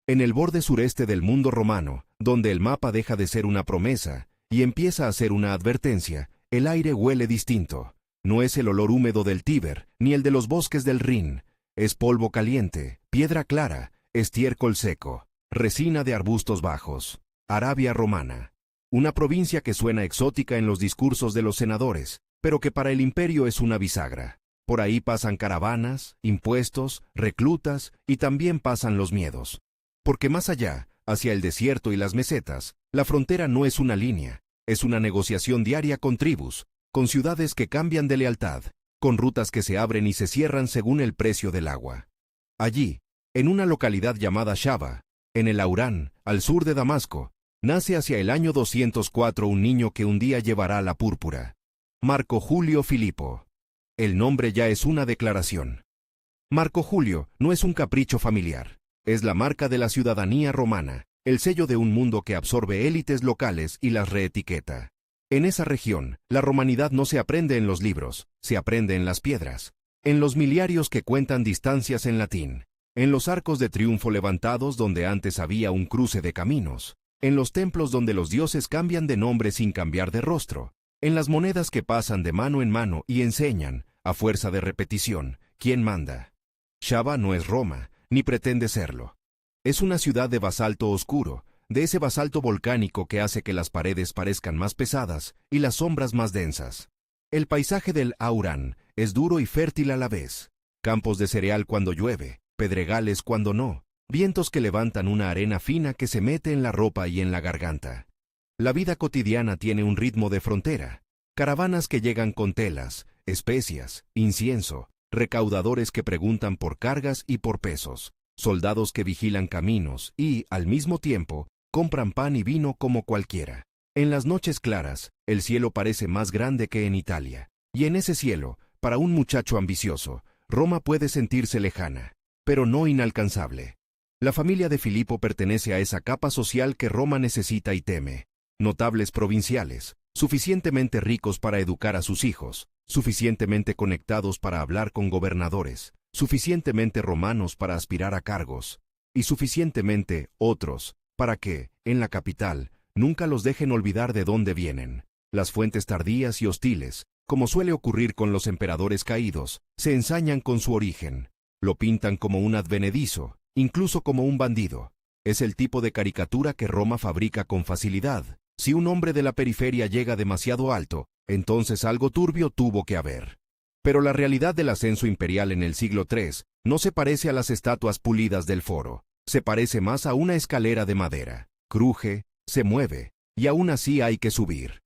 En el borde sureste del mundo romano, donde el mapa deja de ser una promesa y empieza a ser una advertencia, el aire huele distinto. No es el olor húmedo del Tíber, ni el de los bosques del Rin. Es polvo caliente, piedra clara, estiércol seco, resina de arbustos bajos. Arabia Romana. Una provincia que suena exótica en los discursos de los senadores, pero que para el imperio es una bisagra. Por ahí pasan caravanas, impuestos, reclutas y también pasan los miedos. Porque más allá, hacia el desierto y las mesetas, la frontera no es una línea, es una negociación diaria con tribus, con ciudades que cambian de lealtad, con rutas que se abren y se cierran según el precio del agua. Allí, en una localidad llamada Shaba, en el Aurán, al sur de Damasco, nace hacia el año 204 un niño que un día llevará la púrpura. Marco Julio Filipo. El nombre ya es una declaración. Marco Julio no es un capricho familiar, es la marca de la ciudadanía romana, el sello de un mundo que absorbe élites locales y las reetiqueta. En esa región, la romanidad no se aprende en los libros, se aprende en las piedras, en los miliarios que cuentan distancias en latín, en los arcos de triunfo levantados donde antes había un cruce de caminos, en los templos donde los dioses cambian de nombre sin cambiar de rostro, en las monedas que pasan de mano en mano y enseñan, a fuerza de repetición, quién manda. Shaba no es Roma, ni pretende serlo. Es una ciudad de basalto oscuro, de ese basalto volcánico que hace que las paredes parezcan más pesadas y las sombras más densas. El paisaje del Aurán es duro y fértil a la vez. Campos de cereal cuando llueve, pedregales cuando no, vientos que levantan una arena fina que se mete en la ropa y en la garganta. La vida cotidiana tiene un ritmo de frontera. Caravanas que llegan con telas, especias, incienso, recaudadores que preguntan por cargas y por pesos, soldados que vigilan caminos y, al mismo tiempo, compran pan y vino como cualquiera. En las noches claras, el cielo parece más grande que en Italia. Y en ese cielo, para un muchacho ambicioso, Roma puede sentirse lejana, pero no inalcanzable. La familia de Filipo pertenece a esa capa social que Roma necesita y teme. Notables provinciales, suficientemente ricos para educar a sus hijos, suficientemente conectados para hablar con gobernadores, suficientemente romanos para aspirar a cargos, y suficientemente otros, para que, en la capital, nunca los dejen olvidar de dónde vienen. Las fuentes tardías y hostiles, como suele ocurrir con los emperadores caídos, se ensañan con su origen. Lo pintan como un advenedizo, incluso como un bandido. Es el tipo de caricatura que Roma fabrica con facilidad. Si un hombre de la periferia llega demasiado alto, entonces algo turbio tuvo que haber. Pero la realidad del ascenso imperial en el siglo III no se parece a las estatuas pulidas del foro. Se parece más a una escalera de madera. Cruje, se mueve, y aún así hay que subir.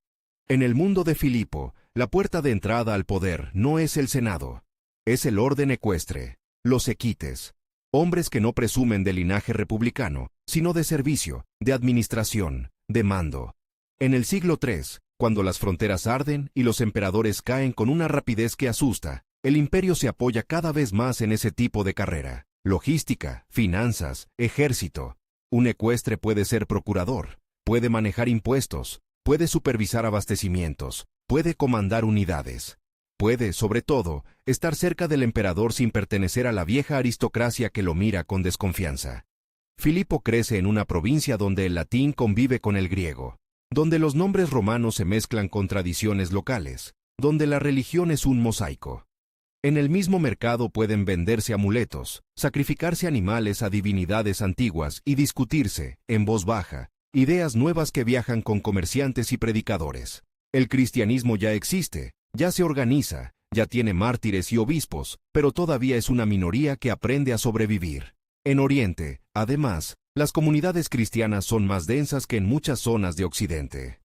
En el mundo de Filipo, la puerta de entrada al poder no es el Senado. Es el orden ecuestre, los equites. Hombres que no presumen de linaje republicano, sino de servicio, de administración, de mando. En el siglo III, cuando las fronteras arden y los emperadores caen con una rapidez que asusta, el imperio se apoya cada vez más en ese tipo de carrera. Logística, finanzas, ejército. Un ecuestre puede ser procurador, puede manejar impuestos, puede supervisar abastecimientos, puede comandar unidades. Puede, sobre todo, estar cerca del emperador sin pertenecer a la vieja aristocracia que lo mira con desconfianza. Filipo crece en una provincia donde el latín convive con el griego, donde los nombres romanos se mezclan con tradiciones locales, donde la religión es un mosaico. En el mismo mercado pueden venderse amuletos, sacrificarse animales a divinidades antiguas y discutirse, en voz baja, ideas nuevas que viajan con comerciantes y predicadores. El cristianismo ya existe, ya se organiza, ya tiene mártires y obispos, pero todavía es una minoría que aprende a sobrevivir. En Oriente, además, las comunidades cristianas son más densas que en muchas zonas de Occidente.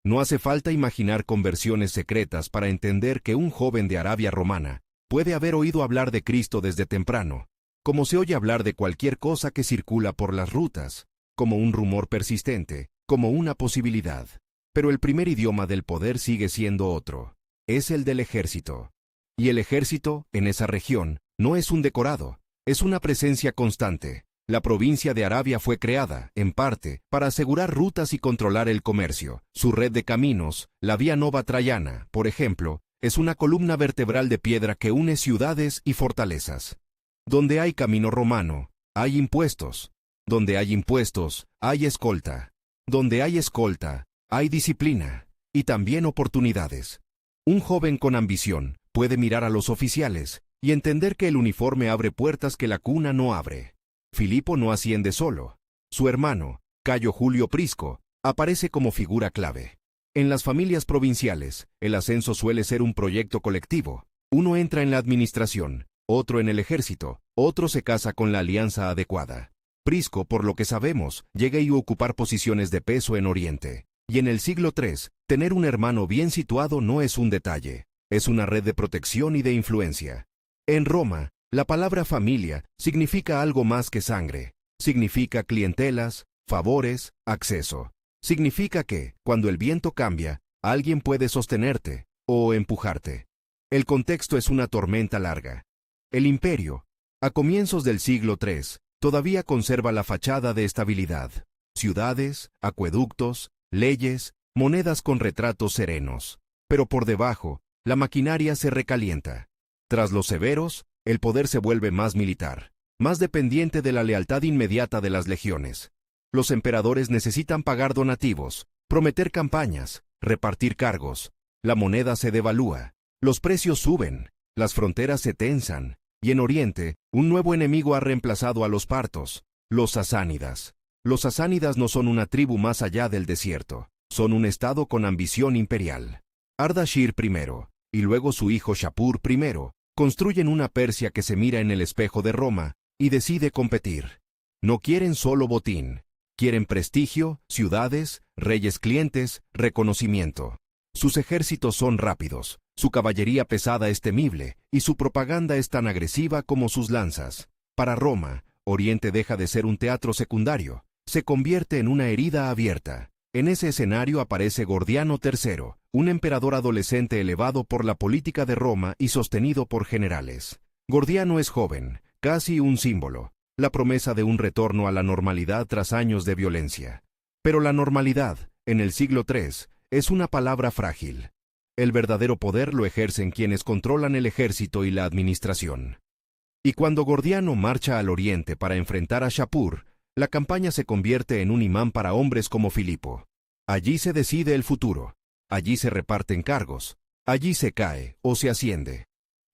No hace falta imaginar conversiones secretas para entender que un joven de Arabia Romana puede haber oído hablar de Cristo desde temprano, como se oye hablar de cualquier cosa que circula por las rutas, como un rumor persistente, como una posibilidad. Pero el primer idioma del poder sigue siendo otro. Es el del ejército. Y el ejército, en esa región, no es un decorado, es una presencia constante. La provincia de Arabia fue creada, en parte, para asegurar rutas y controlar el comercio. Su red de caminos, la Vía Nova Traiana, por ejemplo, es una columna vertebral de piedra que une ciudades y fortalezas. Donde hay camino romano, hay impuestos. Donde hay impuestos, hay escolta. Donde hay escolta, hay disciplina. Y también oportunidades. Un joven con ambición puede mirar a los oficiales y entender que el uniforme abre puertas que la cuna no abre. Filipo no asciende solo. Su hermano, Cayo Julio Prisco, aparece como figura clave. En las familias provinciales, el ascenso suele ser un proyecto colectivo. Uno entra en la administración, otro en el ejército, otro se casa con la alianza adecuada. Prisco, por lo que sabemos, llega a ocupar posiciones de peso en Oriente. Y en el siglo III, tener un hermano bien situado no es un detalle, es una red de protección y de influencia. En Roma, la palabra familia significa algo más que sangre. Significa clientelas, favores, acceso. Significa que, cuando el viento cambia, alguien puede sostenerte o empujarte. El contexto es una tormenta larga. El imperio, a comienzos del siglo III, todavía conserva la fachada de estabilidad. Ciudades, acueductos, leyes, monedas con retratos serenos. Pero por debajo, la maquinaria se recalienta. Tras los severos, el poder se vuelve más militar, más dependiente de la lealtad inmediata de las legiones. Los emperadores necesitan pagar donativos, prometer campañas, repartir cargos. La moneda se devalúa, los precios suben, las fronteras se tensan, y en Oriente, un nuevo enemigo ha reemplazado a los partos, los sasánidas. Los sasánidas no son una tribu más allá del desierto, son un estado con ambición imperial. Ardashir I, y luego su hijo Shapur I, construyen una Persia que se mira en el espejo de Roma y decide competir. No quieren solo botín, quieren prestigio, ciudades, reyes clientes, reconocimiento. Sus ejércitos son rápidos, su caballería pesada es temible, y su propaganda es tan agresiva como sus lanzas. Para Roma, Oriente deja de ser un teatro secundario, se convierte en una herida abierta. En ese escenario aparece Gordiano III, un emperador adolescente elevado por la política de Roma y sostenido por generales. Gordiano es joven, casi un símbolo, la promesa de un retorno a la normalidad tras años de violencia. Pero la normalidad, en el siglo III, es una palabra frágil. El verdadero poder lo ejercen quienes controlan el ejército y la administración. Y cuando Gordiano marcha al oriente para enfrentar a Shapur, la campaña se convierte en un imán para hombres como Filipo. Allí se decide el futuro, allí se reparten cargos, allí se cae o se asciende.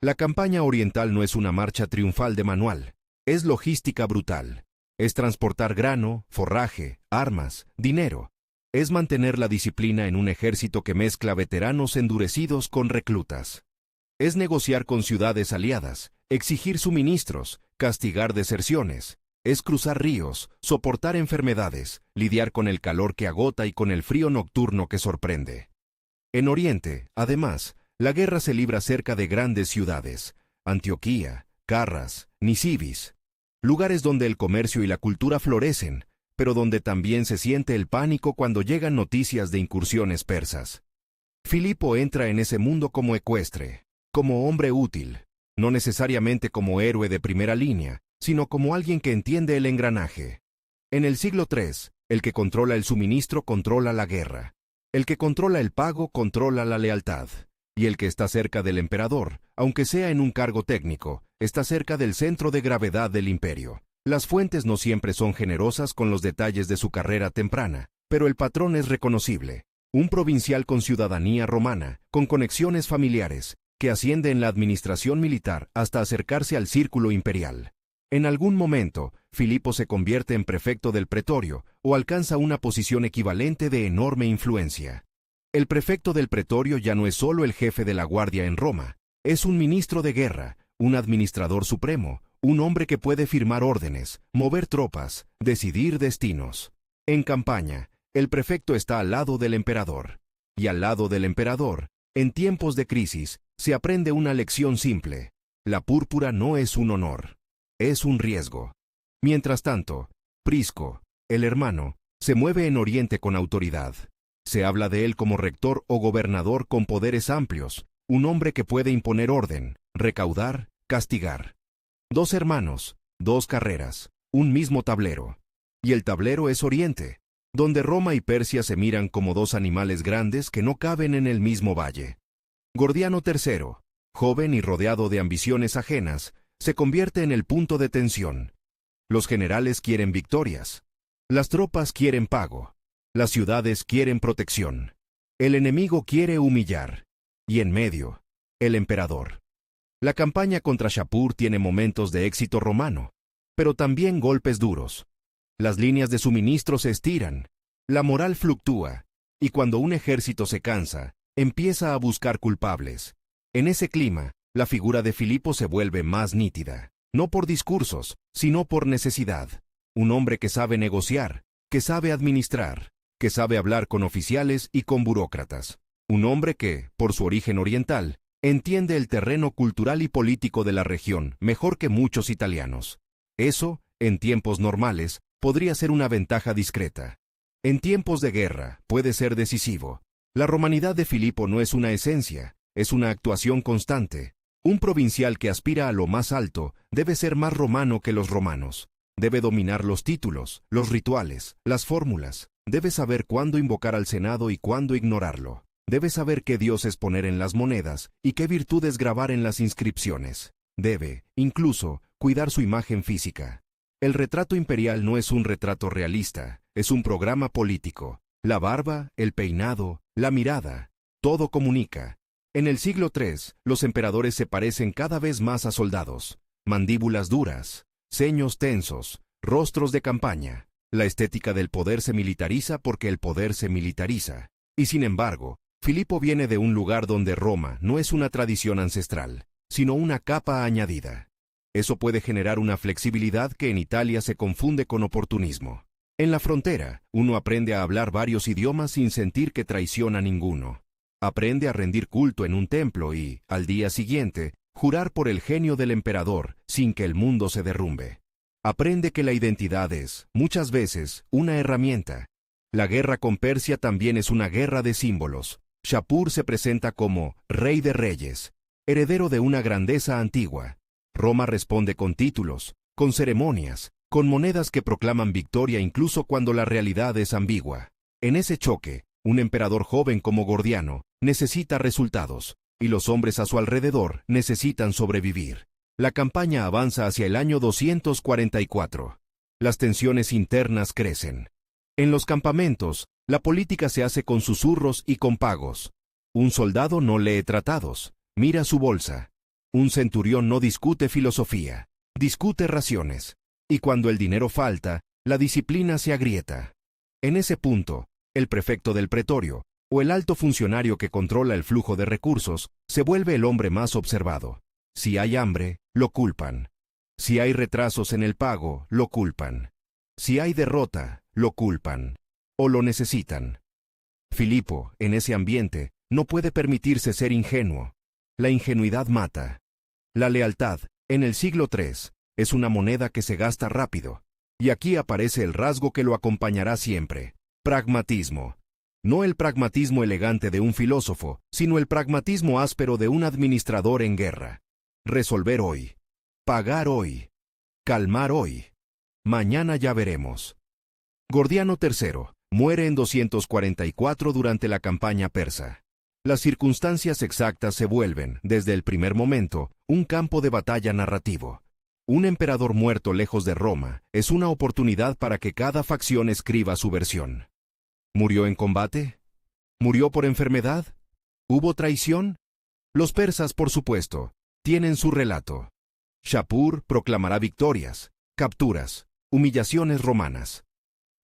La campaña oriental no es una marcha triunfal de manual, es logística brutal. Es transportar grano, forraje, armas, dinero. Es mantener la disciplina en un ejército que mezcla veteranos endurecidos con reclutas. Es negociar con ciudades aliadas, exigir suministros, castigar deserciones. Es cruzar ríos, soportar enfermedades, lidiar con el calor que agota y con el frío nocturno que sorprende. En Oriente, además, la guerra se libra cerca de grandes ciudades, Antioquía, Carras, Nisibis, lugares donde el comercio y la cultura florecen, pero donde también se siente el pánico cuando llegan noticias de incursiones persas. Filipo entra en ese mundo como ecuestre, como hombre útil, no necesariamente como héroe de primera línea, sino como alguien que entiende el engranaje. En el siglo III, el que controla el suministro controla la guerra. El que controla el pago controla la lealtad. Y el que está cerca del emperador, aunque sea en un cargo técnico, está cerca del centro de gravedad del imperio. Las fuentes no siempre son generosas con los detalles de su carrera temprana, pero el patrón es reconocible. Un provincial con ciudadanía romana, con conexiones familiares, que asciende en la administración militar hasta acercarse al círculo imperial. En algún momento, Filipo se convierte en prefecto del pretorio o alcanza una posición equivalente de enorme influencia. El prefecto del pretorio ya no es solo el jefe de la guardia en Roma, es un ministro de guerra, un administrador supremo, un hombre que puede firmar órdenes, mover tropas, decidir destinos. En campaña, el prefecto está al lado del emperador. Y al lado del emperador, en tiempos de crisis, se aprende una lección simple. La púrpura no es un honor. Es un riesgo. Mientras tanto, Prisco, el hermano, se mueve en Oriente con autoridad. Se habla de él como rector o gobernador con poderes amplios, un hombre que puede imponer orden, recaudar, castigar. Dos hermanos, dos carreras, un mismo tablero. Y el tablero es Oriente, donde Roma y Persia se miran como dos animales grandes que no caben en el mismo valle. Gordiano III, joven y rodeado de ambiciones ajenas, se convierte en el punto de tensión. Los generales quieren victorias. Las tropas quieren pago. Las ciudades quieren protección. El enemigo quiere humillar. Y en medio, el emperador. La campaña contra Shapur tiene momentos de éxito romano, pero también golpes duros. Las líneas de suministro se estiran, la moral fluctúa, y cuando un ejército se cansa, empieza a buscar culpables. En ese clima, la figura de Filipo se vuelve más nítida, no por discursos, sino por necesidad. Un hombre que sabe negociar, que sabe administrar, que sabe hablar con oficiales y con burócratas. Un hombre que, por su origen oriental, entiende el terreno cultural y político de la región mejor que muchos italianos. Eso, en tiempos normales, podría ser una ventaja discreta. En tiempos de guerra, puede ser decisivo. La romanidad de Filipo no es una esencia, es una actuación constante. Un provincial que aspira a lo más alto debe ser más romano que los romanos. Debe dominar los títulos, los rituales, las fórmulas. Debe saber cuándo invocar al Senado y cuándo ignorarlo. Debe saber qué dioses poner en las monedas y qué virtudes grabar en las inscripciones. Debe, incluso, cuidar su imagen física. El retrato imperial no es un retrato realista, es un programa político. La barba, el peinado, la mirada, todo comunica. En el siglo III, los emperadores se parecen cada vez más a soldados. Mandíbulas duras, ceños tensos, rostros de campaña. La estética del poder se militariza porque el poder se militariza. Y sin embargo, Filipo viene de un lugar donde Roma no es una tradición ancestral, sino una capa añadida. Eso puede generar una flexibilidad que en Italia se confunde con oportunismo. En la frontera, uno aprende a hablar varios idiomas sin sentir que traiciona ninguno. Aprende a rendir culto en un templo y, al día siguiente, jurar por el genio del emperador sin que el mundo se derrumbe. Aprende que la identidad es, muchas veces, una herramienta. La guerra con Persia también es una guerra de símbolos. Shapur se presenta como rey de reyes, heredero de una grandeza antigua. Roma responde con títulos, con ceremonias, con monedas que proclaman victoria incluso cuando la realidad es ambigua. En ese choque, un emperador joven como Gordiano necesita resultados, y los hombres a su alrededor necesitan sobrevivir. La campaña avanza hacia el año 244. Las tensiones internas crecen. En los campamentos, la política se hace con susurros y con pagos. Un soldado no lee tratados, mira su bolsa. Un centurión no discute filosofía, discute raciones. Y cuando el dinero falta, la disciplina se agrieta. En ese punto, el prefecto del pretorio, o el alto funcionario que controla el flujo de recursos, se vuelve el hombre más observado. Si hay hambre, lo culpan. Si hay retrasos en el pago, lo culpan. Si hay derrota, lo culpan. O lo necesitan. Filipo, en ese ambiente, no puede permitirse ser ingenuo. La ingenuidad mata. La lealtad, en el siglo III, es una moneda que se gasta rápido. Y aquí aparece el rasgo que lo acompañará siempre. Pragmatismo. No el pragmatismo elegante de un filósofo, sino el pragmatismo áspero de un administrador en guerra. Resolver hoy. Pagar hoy. Calmar hoy. Mañana ya veremos. Gordiano III muere en 244 durante la campaña persa. Las circunstancias exactas se vuelven, desde el primer momento, un campo de batalla narrativo. Un emperador muerto lejos de Roma es una oportunidad para que cada facción escriba su versión. ¿Murió en combate? ¿Murió por enfermedad? ¿Hubo traición? Los persas, por supuesto, tienen su relato. Shapur proclamará victorias, capturas, humillaciones romanas.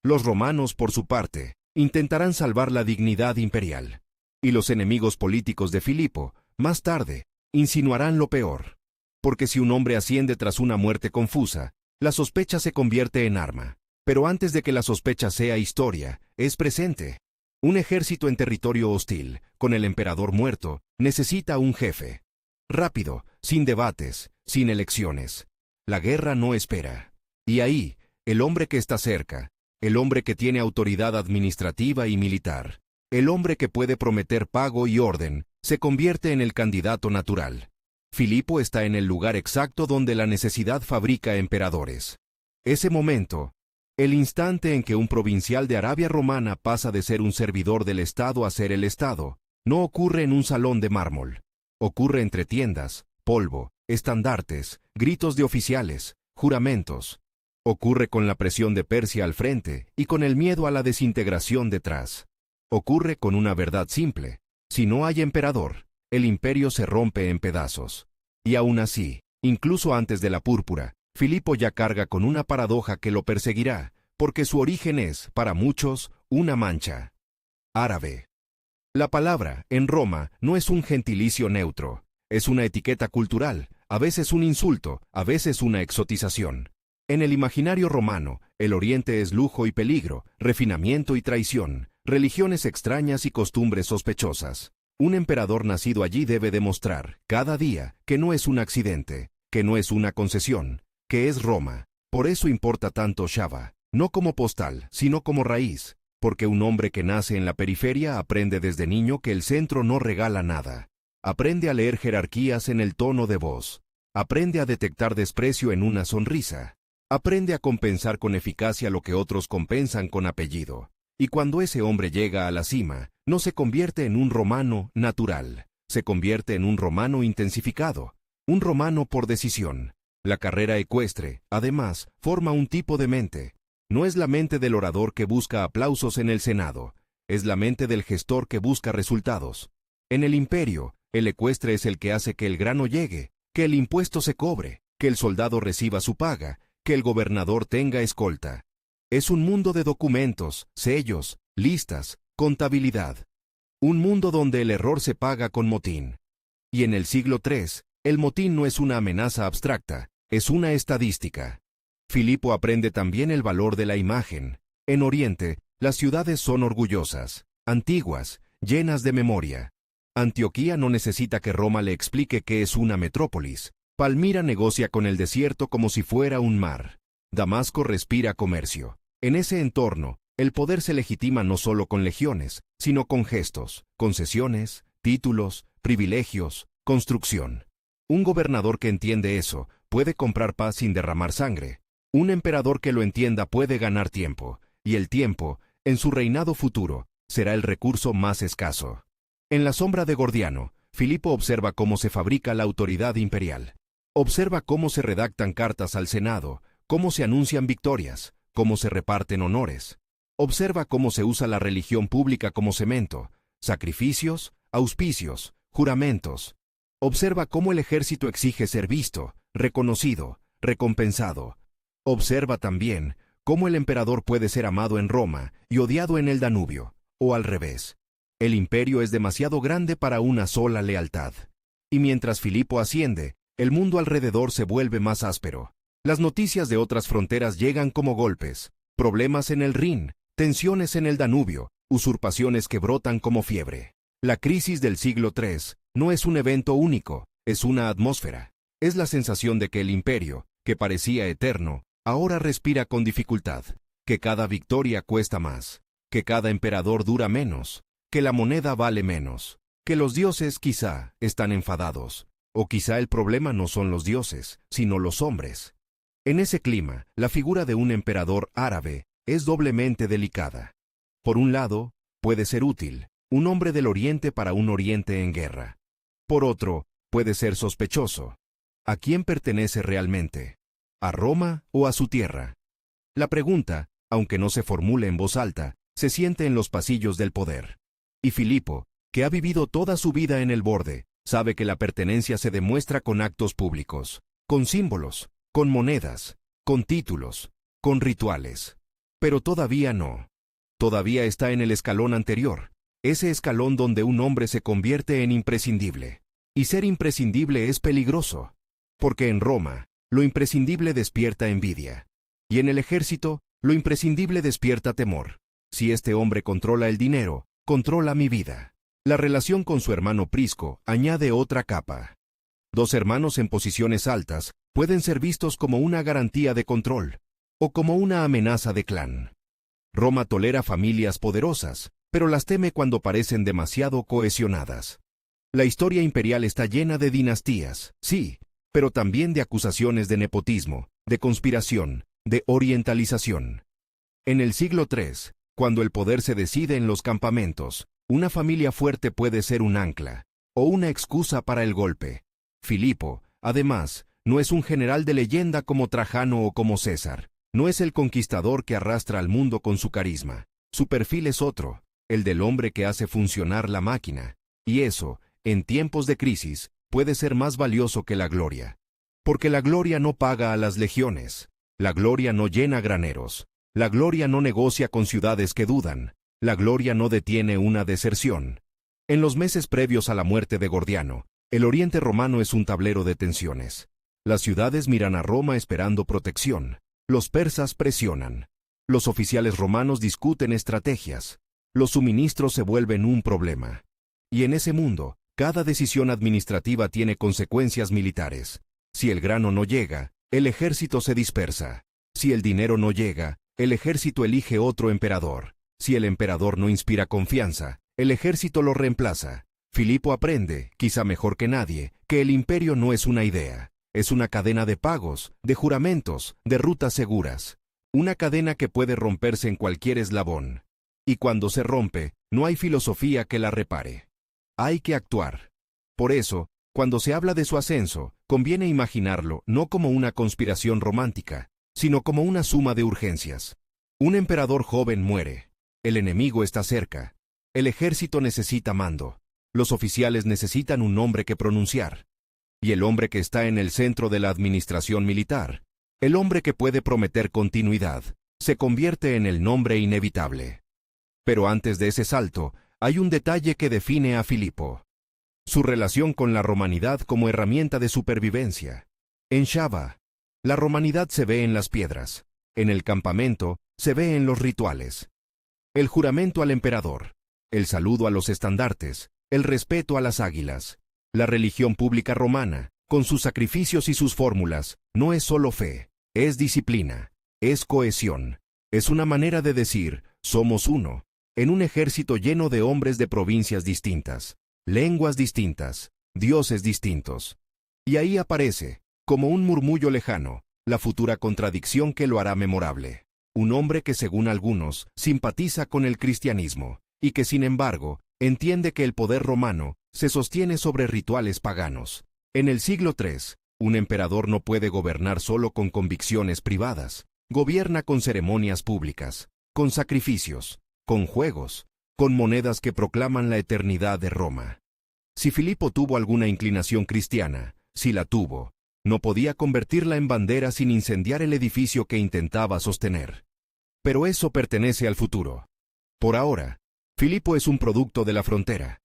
Los romanos, por su parte, intentarán salvar la dignidad imperial. Y los enemigos políticos de Filipo, más tarde, insinuarán lo peor. Porque si un hombre asciende tras una muerte confusa, la sospecha se convierte en arma. Pero antes de que la sospecha sea historia, es presente. Un ejército en territorio hostil, con el emperador muerto, necesita un jefe. Rápido, sin debates, sin elecciones. La guerra no espera. Y ahí, el hombre que está cerca, el hombre que tiene autoridad administrativa y militar, el hombre que puede prometer pago y orden, se convierte en el candidato natural. Filipo está en el lugar exacto donde la necesidad fabrica emperadores. Ese momento, el instante en que un provincial de Arabia Romana pasa de ser un servidor del Estado a ser el Estado, no ocurre en un salón de mármol. Ocurre entre tiendas, polvo, estandartes, gritos de oficiales, juramentos. Ocurre con la presión de Persia al frente y con el miedo a la desintegración detrás. Ocurre con una verdad simple: si no hay emperador, el imperio se rompe en pedazos. Y aún así, incluso antes de la púrpura, Filipo ya carga con una paradoja que lo perseguirá, porque su origen es, para muchos, una mancha. Árabe. La palabra, en Roma, no es un gentilicio neutro, es una etiqueta cultural, a veces un insulto, a veces una exotización. En el imaginario romano, el Oriente es lujo y peligro, refinamiento y traición, religiones extrañas y costumbres sospechosas. Un emperador nacido allí debe demostrar, cada día, que no es un accidente, que no es una concesión, que es Roma. Por eso importa tanto Shava, no como postal, sino como raíz, porque un hombre que nace en la periferia aprende desde niño que el centro no regala nada. Aprende a leer jerarquías en el tono de voz. Aprende a detectar desprecio en una sonrisa. Aprende a compensar con eficacia lo que otros compensan con apellido. Y cuando ese hombre llega a la cima, no se convierte en un romano natural, se convierte en un romano intensificado, un romano por decisión. La carrera ecuestre, además, forma un tipo de mente. No es la mente del orador que busca aplausos en el Senado, es la mente del gestor que busca resultados. En el imperio, el ecuestre es el que hace que el grano llegue, que el impuesto se cobre, que el soldado reciba su paga, que el gobernador tenga escolta. Es un mundo de documentos, sellos, listas, contabilidad. Un mundo donde el error se paga con motín. Y en el siglo III, el motín no es una amenaza abstracta, es una estadística. Filipo aprende también el valor de la imagen. En Oriente, las ciudades son orgullosas, antiguas, llenas de memoria. Antioquía no necesita que Roma le explique qué es una metrópolis. Palmira negocia con el desierto como si fuera un mar. Damasco respira comercio. En ese entorno, el poder se legitima no solo con legiones, sino con gestos, concesiones, títulos, privilegios, construcción. Un gobernador que entiende eso puede comprar paz sin derramar sangre. Un emperador que lo entienda puede ganar tiempo, y el tiempo, en su reinado futuro, será el recurso más escaso. En la sombra de Gordiano, Filipo observa cómo se fabrica la autoridad imperial. Observa cómo se redactan cartas al Senado, cómo se anuncian victorias, cómo se reparten honores. Observa cómo se usa la religión pública como cemento, sacrificios, auspicios, juramentos. Observa cómo el ejército exige ser visto, reconocido, recompensado. Observa también cómo el emperador puede ser amado en Roma y odiado en el Danubio, o al revés. El imperio es demasiado grande para una sola lealtad. Y mientras Filipo asciende, el mundo alrededor se vuelve más áspero. Las noticias de otras fronteras llegan como golpes. Problemas en el Rin, tensiones en el Danubio, usurpaciones que brotan como fiebre. La crisis del siglo III no es un evento único, es una atmósfera. Es la sensación de que el imperio, que parecía eterno, ahora respira con dificultad, que cada victoria cuesta más, que cada emperador dura menos, que la moneda vale menos, que los dioses quizá están enfadados, o quizá el problema no son los dioses, sino los hombres. En ese clima, la figura de un emperador árabe es doblemente delicada. Por un lado, puede ser útil, un hombre del Oriente para un Oriente en guerra. Por otro, puede ser sospechoso. ¿A quién pertenece realmente? ¿A Roma o a su tierra? La pregunta, aunque no se formule en voz alta, se siente en los pasillos del poder. Y Filipo, que ha vivido toda su vida en el borde, sabe que la pertenencia se demuestra con actos públicos, con símbolos, con monedas, con títulos, con rituales. Pero todavía no. Todavía está en el escalón anterior, ese escalón donde un hombre se convierte en imprescindible. Y ser imprescindible es peligroso, porque en Roma, lo imprescindible despierta envidia. Y en el ejército, lo imprescindible despierta temor. Si este hombre controla el dinero, controla mi vida. La relación con su hermano Prisco añade otra capa. Dos hermanos en posiciones altas pueden ser vistos como una garantía de control, o como una amenaza de clan. Roma tolera familias poderosas, pero las teme cuando parecen demasiado cohesionadas. La historia imperial está llena de dinastías, sí, pero también de acusaciones de nepotismo, de conspiración, de orientalización. En el siglo III, cuando el poder se decide en los campamentos, una familia fuerte puede ser un ancla, o una excusa para el golpe. Filipo, además, no es un general de leyenda como Trajano o como César. No es el conquistador que arrastra al mundo con su carisma. Su perfil es otro, el del hombre que hace funcionar la máquina. Y eso, en tiempos de crisis, puede ser más valioso que la gloria. Porque la gloria no paga a las legiones. La gloria no llena graneros. La gloria no negocia con ciudades que dudan. La gloria no detiene una deserción. En los meses previos a la muerte de Gordiano, el Oriente Romano es un tablero de tensiones. Las ciudades miran a Roma esperando protección. Los persas presionan. Los oficiales romanos discuten estrategias. Los suministros se vuelven un problema. Y en ese mundo, cada decisión administrativa tiene consecuencias militares. Si el grano no llega, el ejército se dispersa. Si el dinero no llega, el ejército elige otro emperador. Si el emperador no inspira confianza, el ejército lo reemplaza. Filipo aprende, quizá mejor que nadie, que el imperio no es una idea. Es una cadena de pagos, de juramentos, de rutas seguras. Una cadena que puede romperse en cualquier eslabón. Y cuando se rompe, no hay filosofía que la repare. Hay que actuar. Por eso, cuando se habla de su ascenso, conviene imaginarlo no como una conspiración romántica, sino como una suma de urgencias. Un emperador joven muere. El enemigo está cerca. El ejército necesita mando. Los oficiales necesitan un nombre que pronunciar. Y el hombre que está en el centro de la administración militar, el hombre que puede prometer continuidad, se convierte en el nombre inevitable. Pero antes de ese salto, hay un detalle que define a Filipo. Su relación con la romanidad como herramienta de supervivencia. En Shaba, la romanidad se ve en las piedras. En el campamento, se ve en los rituales. El juramento al emperador, el saludo a los estandartes, el respeto a las águilas. La religión pública romana, con sus sacrificios y sus fórmulas, no es solo fe, es disciplina, es cohesión. Es una manera de decir, somos uno, en un ejército lleno de hombres de provincias distintas, lenguas distintas, dioses distintos. Y ahí aparece, como un murmullo lejano, la futura contradicción que lo hará memorable. Un hombre que según algunos, simpatiza con el cristianismo, y que sin embargo, entiende que el poder romano se sostiene sobre rituales paganos. En el siglo III, un emperador no puede gobernar solo con convicciones privadas. Gobierna con ceremonias públicas, con sacrificios, con juegos, con monedas que proclaman la eternidad de Roma. Si Filipo tuvo alguna inclinación cristiana, si la tuvo, no podía convertirla en bandera sin incendiar el edificio que intentaba sostener. Pero eso pertenece al futuro. Por ahora, Filipo es un producto de la frontera.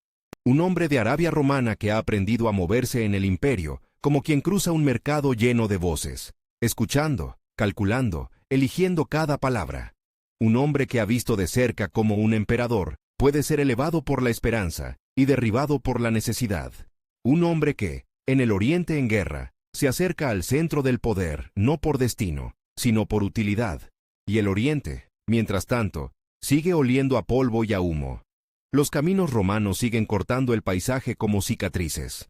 Un hombre de Arabia romana que ha aprendido a moverse en el imperio, como quien cruza un mercado lleno de voces, escuchando, calculando, eligiendo cada palabra. Un hombre que ha visto de cerca cómo un emperador puede ser elevado por la esperanza y derribado por la necesidad. Un hombre que, en el Oriente en guerra, se acerca al centro del poder no por destino, sino por utilidad. Y el Oriente, mientras tanto, sigue oliendo a polvo y a humo. Los caminos romanos siguen cortando el paisaje como cicatrices.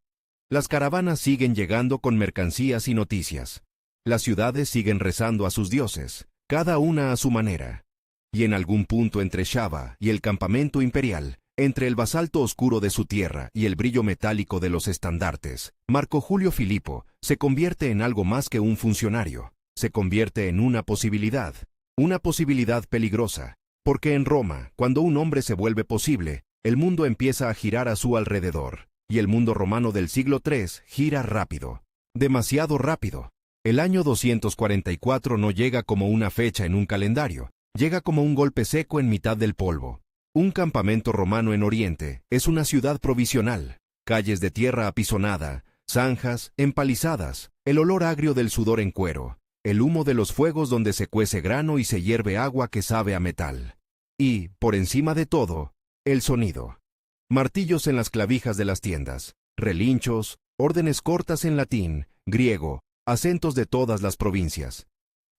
Las caravanas siguen llegando con mercancías y noticias. Las ciudades siguen rezando a sus dioses, cada una a su manera. Y en algún punto entre Shaba y el campamento imperial, entre el basalto oscuro de su tierra y el brillo metálico de los estandartes, Marco Julio Filipo se convierte en algo más que un funcionario. Se convierte en una posibilidad peligrosa. Porque en Roma, cuando un hombre se vuelve posible, el mundo empieza a girar a su alrededor. Y el mundo romano del siglo III gira rápido. Demasiado rápido. El año 244 no llega como una fecha en un calendario, llega como un golpe seco en mitad del polvo. Un campamento romano en Oriente es una ciudad provisional. Calles de tierra apisonada, zanjas, empalizadas, el olor agrio del sudor en cuero, el humo de los fuegos donde se cuece grano y se hierve agua que sabe a metal. Y, por encima de todo, el sonido. Martillos en las clavijas de las tiendas, relinchos, órdenes cortas en latín, griego, acentos de todas las provincias.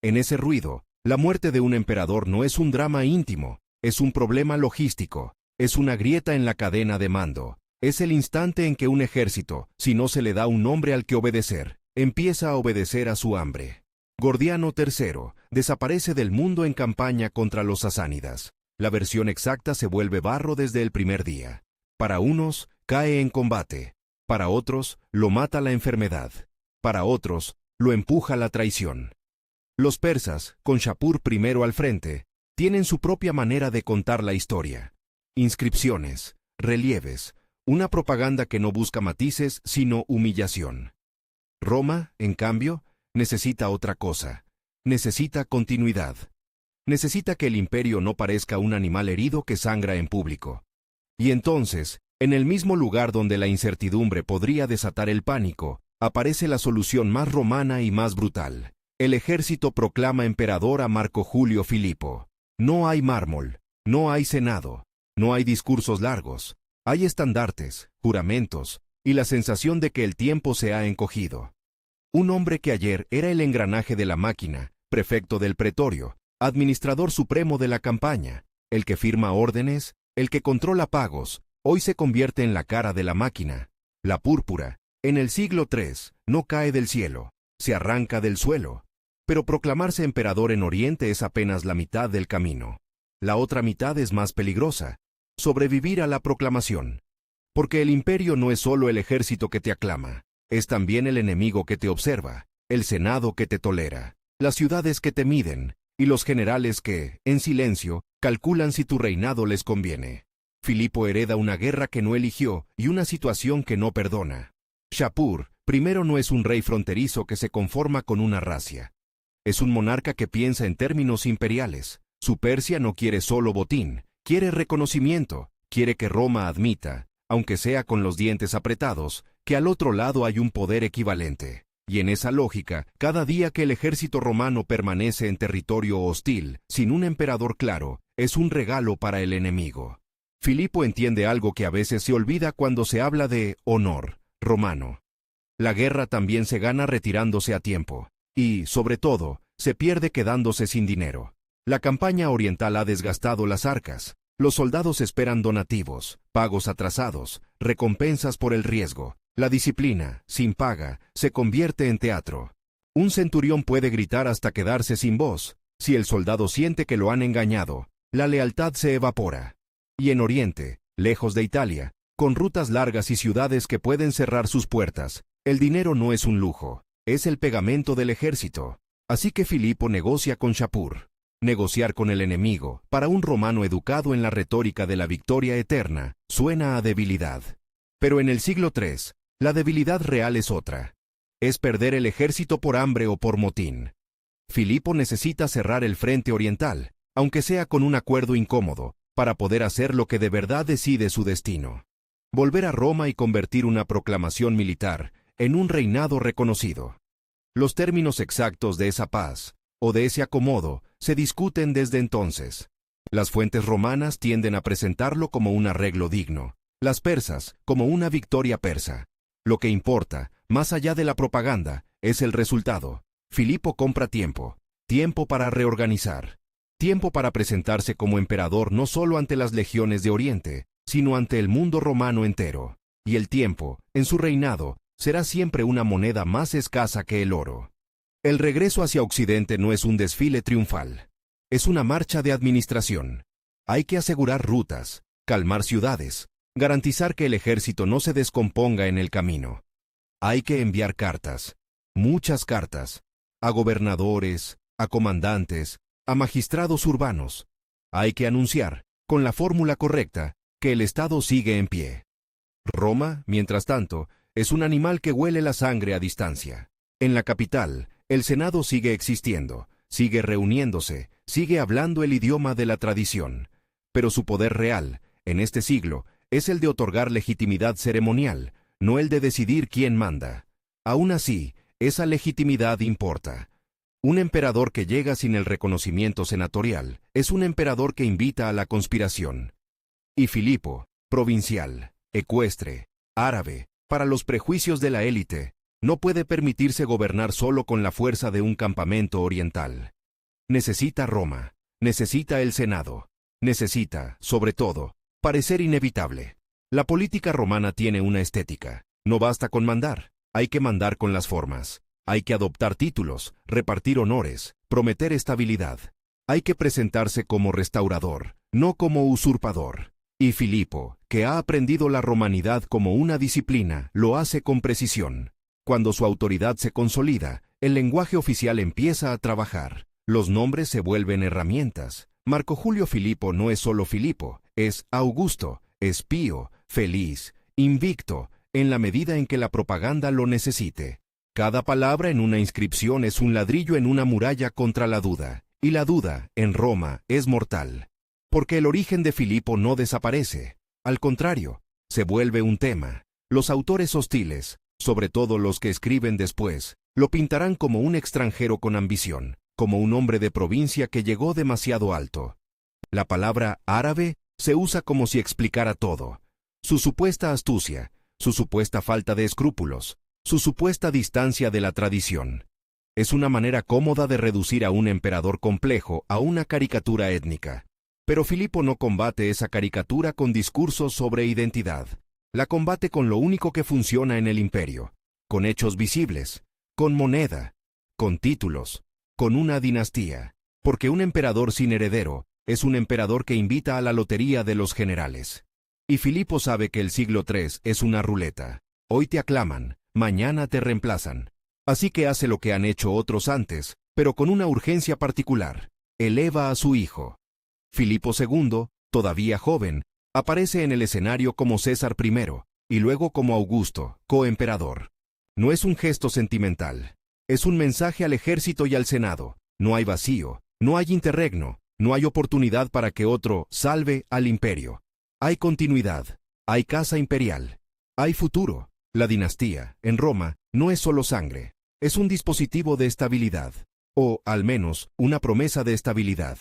En ese ruido, la muerte de un emperador no es un drama íntimo, es un problema logístico, es una grieta en la cadena de mando, es el instante en que un ejército, si no se le da un nombre al que obedecer, empieza a obedecer a su hambre. Gordiano III desaparece del mundo en campaña contra los sasánidas. La versión exacta se vuelve barro desde el primer día. Para unos, cae en combate. Para otros, lo mata la enfermedad. Para otros, lo empuja la traición. Los persas, con Shapur primero al frente, tienen su propia manera de contar la historia. Inscripciones, relieves, una propaganda que no busca matices sino humillación. Roma, en cambio, necesita otra cosa. Necesita continuidad. Necesita que el imperio no parezca un animal herido que sangra en público. Y entonces, en el mismo lugar donde la incertidumbre podría desatar el pánico, aparece la solución más romana y más brutal. El ejército proclama emperador a Marco Julio Filipo. No hay mármol, no hay senado, no hay discursos largos, hay estandartes, juramentos, y la sensación de que el tiempo se ha encogido. Un hombre que ayer era el engranaje de la máquina, prefecto del pretorio, administrador supremo de la campaña, el que firma órdenes, el que controla pagos, hoy se convierte en la cara de la máquina. La púrpura, en el siglo III, no cae del cielo, se arranca del suelo. Pero proclamarse emperador en Oriente es apenas la mitad del camino. La otra mitad es más peligrosa: sobrevivir a la proclamación. Porque el imperio no es solo el ejército que te aclama, es también el enemigo que te observa, el senado que te tolera, las ciudades que te miden, y los generales que, en silencio, calculan si tu reinado les conviene. Filipo hereda una guerra que no eligió y una situación que no perdona. Shapur, primero, no es un rey fronterizo que se conforma con una racia. Es un monarca que piensa en términos imperiales. Su Persia no quiere solo botín, quiere reconocimiento, quiere que Roma admita, aunque sea con los dientes apretados, que al otro lado hay un poder equivalente. Y en esa lógica, cada día que el ejército romano permanece en territorio hostil, sin un emperador claro, es un regalo para el enemigo. Filipo entiende algo que a veces se olvida cuando se habla de honor romano. La guerra también se gana retirándose a tiempo. Y, sobre todo, se pierde quedándose sin dinero. La campaña oriental ha desgastado las arcas. Los soldados esperan donativos, pagos atrasados, recompensas por el riesgo. La disciplina, sin paga, se convierte en teatro. Un centurión puede gritar hasta quedarse sin voz. Si el soldado siente que lo han engañado, la lealtad se evapora. Y en Oriente, lejos de Italia, con rutas largas y ciudades que pueden cerrar sus puertas, el dinero no es un lujo. Es el pegamento del ejército. Así que Filipo negocia con Shapur. Negociar con el enemigo, para un romano educado en la retórica de la victoria eterna, suena a debilidad. Pero en el siglo III, la debilidad real es otra. Es perder el ejército por hambre o por motín. Filipo necesita cerrar el frente oriental, aunque sea con un acuerdo incómodo, para poder hacer lo que de verdad decide su destino. Volver a Roma y convertir una proclamación militar en un reinado reconocido. Los términos exactos de esa paz, o de ese acomodo, se discuten desde entonces. Las fuentes romanas tienden a presentarlo como un arreglo digno, las persas como una victoria persa. Lo que importa, más allá de la propaganda, es el resultado. Filipo compra tiempo, tiempo para reorganizar, tiempo para presentarse como emperador no solo ante las legiones de Oriente, sino ante el mundo romano entero. Y el tiempo, en su reinado, será siempre una moneda más escasa que el oro. El regreso hacia Occidente no es un desfile triunfal. Es una marcha de administración. Hay que asegurar rutas, calmar ciudades, garantizar que el ejército no se descomponga en el camino. Hay que enviar cartas, muchas cartas, a gobernadores, a comandantes, a magistrados urbanos. Hay que anunciar, con la fórmula correcta, que el Estado sigue en pie. Roma, mientras tanto, es un animal que huele la sangre a distancia. En la capital, el Senado sigue existiendo, sigue reuniéndose, sigue hablando el idioma de la tradición. Pero su poder real, en este siglo, es el de otorgar legitimidad ceremonial, no el de decidir quién manda. Aún así, esa legitimidad importa. Un emperador que llega sin el reconocimiento senatorial es un emperador que invita a la conspiración. Y Filipo, provincial, ecuestre, árabe, para los prejuicios de la élite, no puede permitirse gobernar solo con la fuerza de un campamento oriental. Necesita Roma, necesita el Senado, necesita, sobre todo, parecer inevitable. La política romana tiene una estética. No basta con mandar, hay que mandar con las formas. Hay que adoptar títulos, repartir honores, prometer estabilidad. Hay que presentarse como restaurador, no como usurpador. Y Filipo, que ha aprendido la romanidad como una disciplina, lo hace con precisión. Cuando su autoridad se consolida, El lenguaje oficial empieza a trabajar. Los nombres se vuelven herramientas. Marco Julio Filipo no es solo Filipo, es Augusto, es Pío, feliz, invicto, en la medida en que la propaganda lo necesite. Cada palabra en una inscripción es un ladrillo en una muralla contra la duda, y la duda, en Roma, es mortal. Porque el origen de Filipo no desaparece. Al contrario, se vuelve un tema. Los autores hostiles, sobre todo los que escriben después, lo pintarán como un extranjero con ambición, como un hombre de provincia que llegó demasiado alto. La palabra árabe se usa como si explicara todo. Su supuesta astucia, su supuesta falta de escrúpulos, su supuesta distancia de la tradición. Es una manera cómoda de reducir a un emperador complejo a una caricatura étnica. Pero Filipo no combate esa caricatura con discursos sobre identidad. La combate con lo único que funciona en el imperio, con hechos visibles, con moneda, con títulos, con una dinastía. Porque un emperador sin heredero es un emperador que invita a la lotería de los generales. Y Filipo sabe que el siglo III es una ruleta. Hoy te aclaman, mañana te reemplazan. Así que hace lo que han hecho otros antes, pero con una urgencia particular. Eleva a su hijo. Filipo II, todavía joven, aparece en el escenario como César I, y luego como Augusto, coemperador. No es un gesto sentimental. Es un mensaje al ejército y al Senado. No hay vacío, no hay interregno, no hay oportunidad para que otro salve al imperio. Hay continuidad, hay casa imperial, hay futuro. La dinastía, en Roma, no es solo sangre, es un dispositivo de estabilidad, o, al menos, una promesa de estabilidad.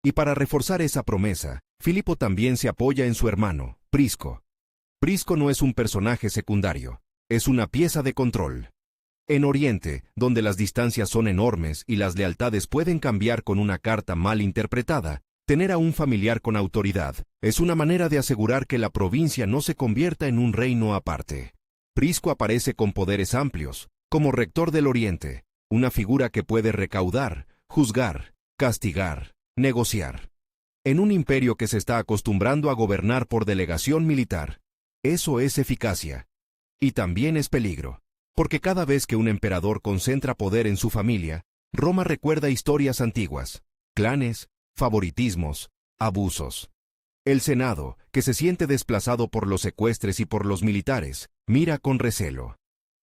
Y para reforzar esa promesa, Filipo también se apoya en su hermano, Prisco. Prisco no es un personaje secundario, es una pieza de control. En Oriente, donde las distancias son enormes y las lealtades pueden cambiar con una carta mal interpretada, tener a un familiar con autoridad es una manera de asegurar que la provincia no se convierta en un reino aparte. Prisco aparece con poderes amplios, como rector del Oriente, una figura que puede recaudar, juzgar, castigar, negociar. En un imperio que se está acostumbrando a gobernar por delegación militar, eso es eficacia. Y también es peligro, porque cada vez que un emperador concentra poder en su familia, Roma recuerda historias antiguas, clanes, favoritismos, abusos. El Senado, que se siente desplazado por los secuestres y por los militares, mira con recelo.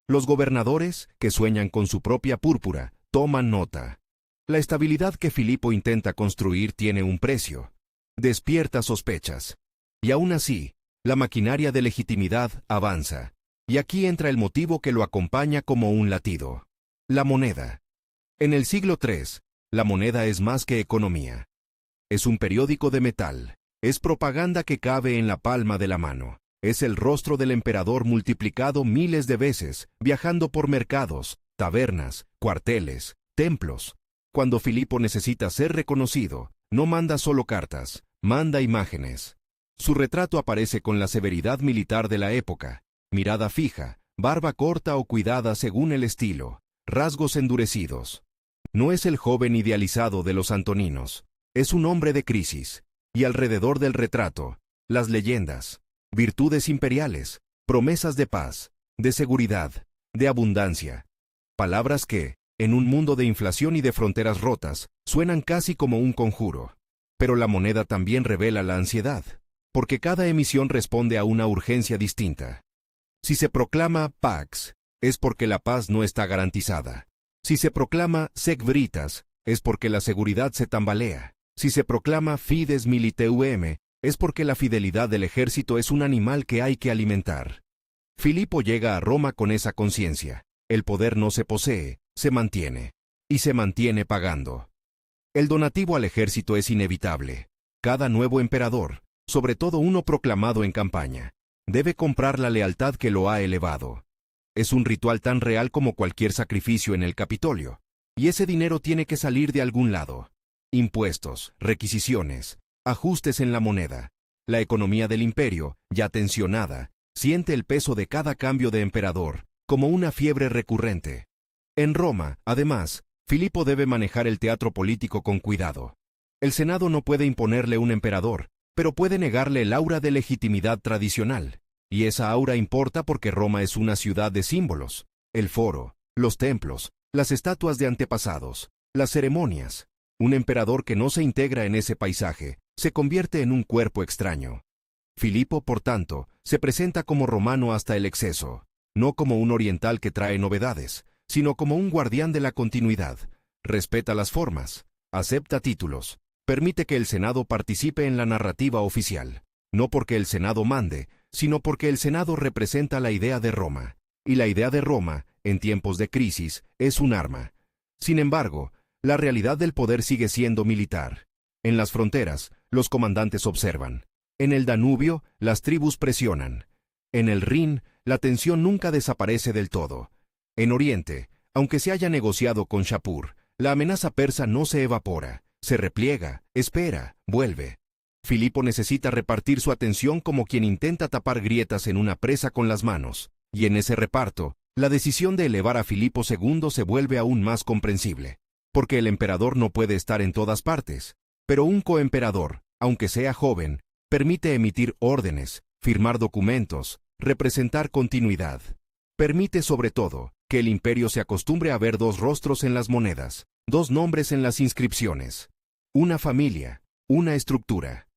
Los gobernadores, que sueñan con su propia púrpura, toman nota. La estabilidad que Filipo intenta construir tiene un precio. Despierta sospechas. Y aún así, la maquinaria de legitimidad avanza. Y aquí entra el motivo que lo acompaña como un latido. La moneda. En el siglo III, la moneda es más que economía. Es un periódico de metal. Es propaganda que cabe en la palma de la mano. Es el rostro del emperador multiplicado miles de veces, viajando por mercados, tabernas, cuarteles, templos. Cuando Filipo necesita ser reconocido, no manda solo cartas, manda imágenes. Su retrato aparece con la severidad militar de la época, mirada fija, barba corta o cuidada según el estilo, rasgos endurecidos. No es el joven idealizado de los antoninos, es un hombre de crisis, y alrededor del retrato, las leyendas, virtudes imperiales, promesas de paz, de seguridad, de abundancia. Palabras que, en un mundo de inflación y de fronteras rotas, suenan casi como un conjuro. Pero la moneda también revela la ansiedad, porque cada emisión responde a una urgencia distinta. Si se proclama Pax, es porque la paz no está garantizada. Si se proclama Sec Veritas, es porque la seguridad se tambalea. Si se proclama Fides Militeum, es porque la fidelidad del ejército es un animal que hay que alimentar. Filipo llega a Roma con esa conciencia. El poder no se posee, se mantiene. Y se mantiene pagando. El donativo al ejército es inevitable. Cada nuevo emperador, sobre todo uno proclamado en campaña, debe comprar la lealtad que lo ha elevado. Es un ritual tan real como cualquier sacrificio en el Capitolio. Y ese dinero tiene que salir de algún lado. Impuestos, requisiciones, ajustes en la moneda. La economía del imperio, ya tensionada, siente el peso de cada cambio de emperador, como una fiebre recurrente. En Roma, además, Filipo debe manejar el teatro político con cuidado. El Senado no puede imponerle un emperador, pero puede negarle el aura de legitimidad tradicional. Y esa aura importa porque Roma es una ciudad de símbolos. El foro, los templos, las estatuas de antepasados, las ceremonias. Un emperador que no se integra en ese paisaje se convierte en un cuerpo extraño. Filipo, por tanto, se presenta como romano hasta el exceso, no como un oriental que trae novedades, sino como un guardián de la continuidad. Respeta las formas, acepta títulos, permite que el Senado participe en la narrativa oficial, no porque el Senado mande, sino porque el Senado representa la idea de Roma, y la idea de Roma, en tiempos de crisis, es un arma. Sin embargo, la realidad del poder sigue siendo militar. En las fronteras, los comandantes observan. En el Danubio, las tribus presionan. En el Rin, la tensión nunca desaparece del todo. En Oriente, aunque se haya negociado con Shapur, la amenaza persa no se evapora, se repliega, espera, vuelve. Filipo necesita repartir su atención como quien intenta tapar grietas en una presa con las manos, y en ese reparto, la decisión de elevar a Filipo II se vuelve aún más comprensible, porque el emperador no puede estar en todas partes, pero un coemperador, aunque sea joven, permite emitir órdenes, firmar documentos, representar continuidad. Permite sobre todo que el imperio se acostumbre a ver dos rostros en las monedas, dos nombres en las inscripciones, una familia, una estructura.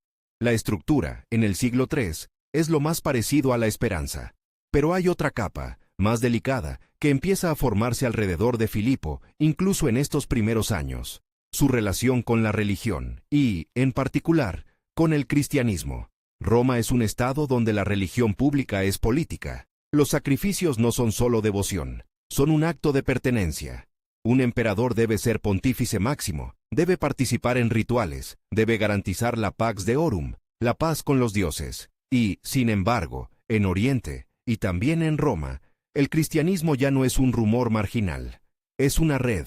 La estructura, en el siglo III, es lo más parecido a la esperanza. Pero hay otra capa, más delicada, que empieza a formarse alrededor de Filipo, incluso en estos primeros años. Su relación con la religión y, en particular, con el cristianismo. Roma es un estado donde la religión pública es política. Los sacrificios no son solo devoción, son un acto de pertenencia. Un emperador debe ser pontífice máximo, debe participar en rituales, debe garantizar la Pax Deorum, la paz con los dioses. Y, sin embargo, en Oriente, y también en Roma, el cristianismo ya no es un rumor marginal. Es una red.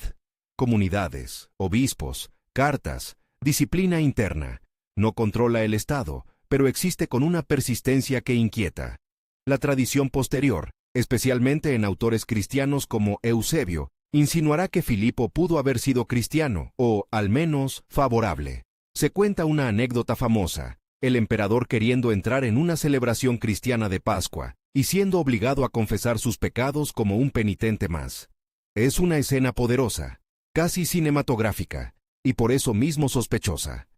Comunidades, obispos, cartas, disciplina interna. No controla el Estado, pero existe con una persistencia que inquieta. La tradición posterior, especialmente en autores cristianos como Eusebio, insinuará que Filipo pudo haber sido cristiano, o, al menos, favorable. Se cuenta una anécdota famosa, el emperador queriendo entrar en una celebración cristiana de Pascua, y siendo obligado a confesar sus pecados como un penitente más. Es una escena poderosa, casi cinematográfica, y por eso mismo sospechosa.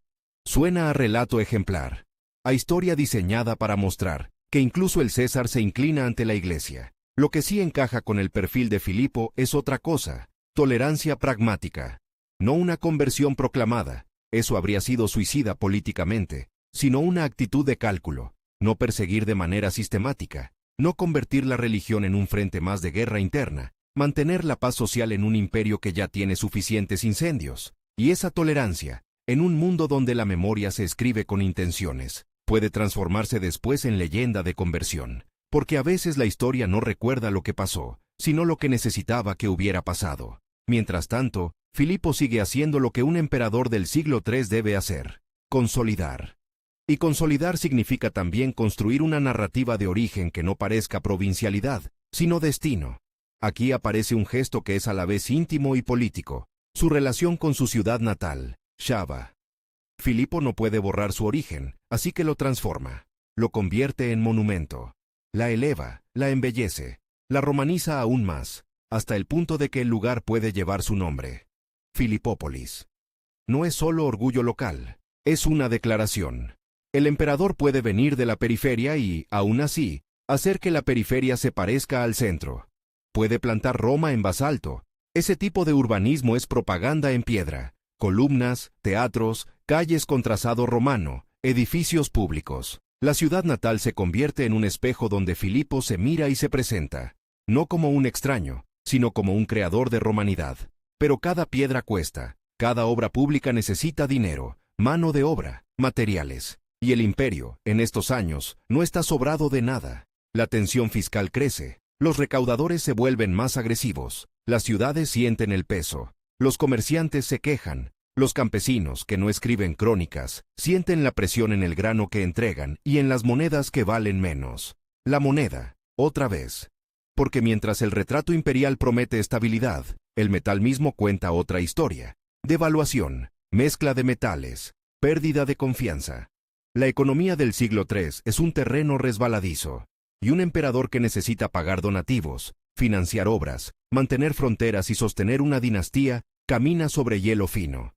Suena a relato ejemplar, a historia diseñada para mostrar que incluso el César se inclina ante la Iglesia. Lo que sí encaja con el perfil de Filipo es otra cosa, tolerancia pragmática. No una conversión proclamada, eso habría sido suicida políticamente, sino una actitud de cálculo, no perseguir de manera sistemática, no convertir la religión en un frente más de guerra interna, mantener la paz social en un imperio que ya tiene suficientes incendios, y esa tolerancia, en un mundo donde la memoria se escribe con intenciones, puede transformarse después en leyenda de conversión. Porque a veces la historia no recuerda lo que pasó, sino lo que necesitaba que hubiera pasado. Mientras tanto, Filipo sigue haciendo lo que un emperador del siglo III debe hacer: consolidar. Y consolidar significa también construir una narrativa de origen que no parezca provincialidad, sino destino. Aquí aparece un gesto que es a la vez íntimo y político, su relación con su ciudad natal, Shaba. Filipo no puede borrar su origen, así que lo transforma, lo convierte en monumento. La eleva, la embellece, la romaniza aún más, hasta el punto de que el lugar puede llevar su nombre. Filipópolis. No es solo orgullo local, es una declaración. El emperador puede venir de la periferia y, aún así, hacer que la periferia se parezca al centro. Puede plantar Roma en basalto. Ese tipo de urbanismo es propaganda en piedra. Columnas, teatros, calles con trazado romano, edificios públicos. La ciudad natal se convierte en un espejo donde Filipo se mira y se presenta, no como un extraño, sino como un creador de romanidad. Pero cada piedra cuesta, cada obra pública necesita dinero, mano de obra, materiales. Y el imperio, en estos años, no está sobrado de nada. La tensión fiscal crece, los recaudadores se vuelven más agresivos, las ciudades sienten el peso, los comerciantes se quejan. Los campesinos, que no escriben crónicas, sienten la presión en el grano que entregan y en las monedas que valen menos. La moneda, otra vez. Porque mientras el retrato imperial promete estabilidad, el metal mismo cuenta otra historia. Devaluación, mezcla de metales, pérdida de confianza. La economía del siglo III es un terreno resbaladizo, y un emperador que necesita pagar donativos, financiar obras, mantener fronteras y sostener una dinastía, camina sobre hielo fino.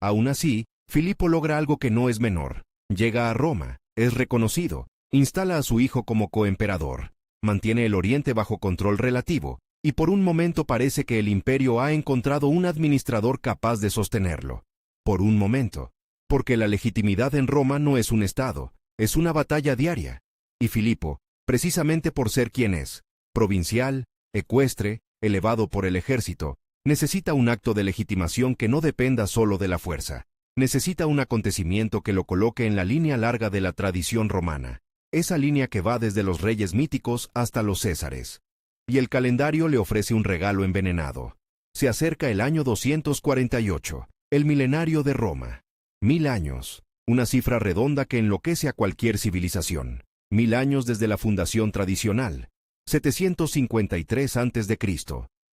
Aún así, Filipo logra algo que no es menor. Llega a Roma, es reconocido, instala a su hijo como coemperador, mantiene el Oriente bajo control relativo, y por un momento parece que el imperio ha encontrado un administrador capaz de sostenerlo. Por un momento. Porque la legitimidad en Roma no es un estado, es una batalla diaria. Y Filipo, precisamente por ser quien es, provincial, ecuestre, elevado por el ejército, necesita un acto de legitimación que no dependa solo de la fuerza. Necesita un acontecimiento que lo coloque en la línea larga de la tradición romana, esa línea que va desde los reyes míticos hasta los césares. Y el calendario le ofrece un regalo envenenado. Se acerca el año 248, el milenario de Roma. 1000 años, una cifra redonda que enloquece a cualquier civilización. 1000 años desde la fundación tradicional. 753 a.C.,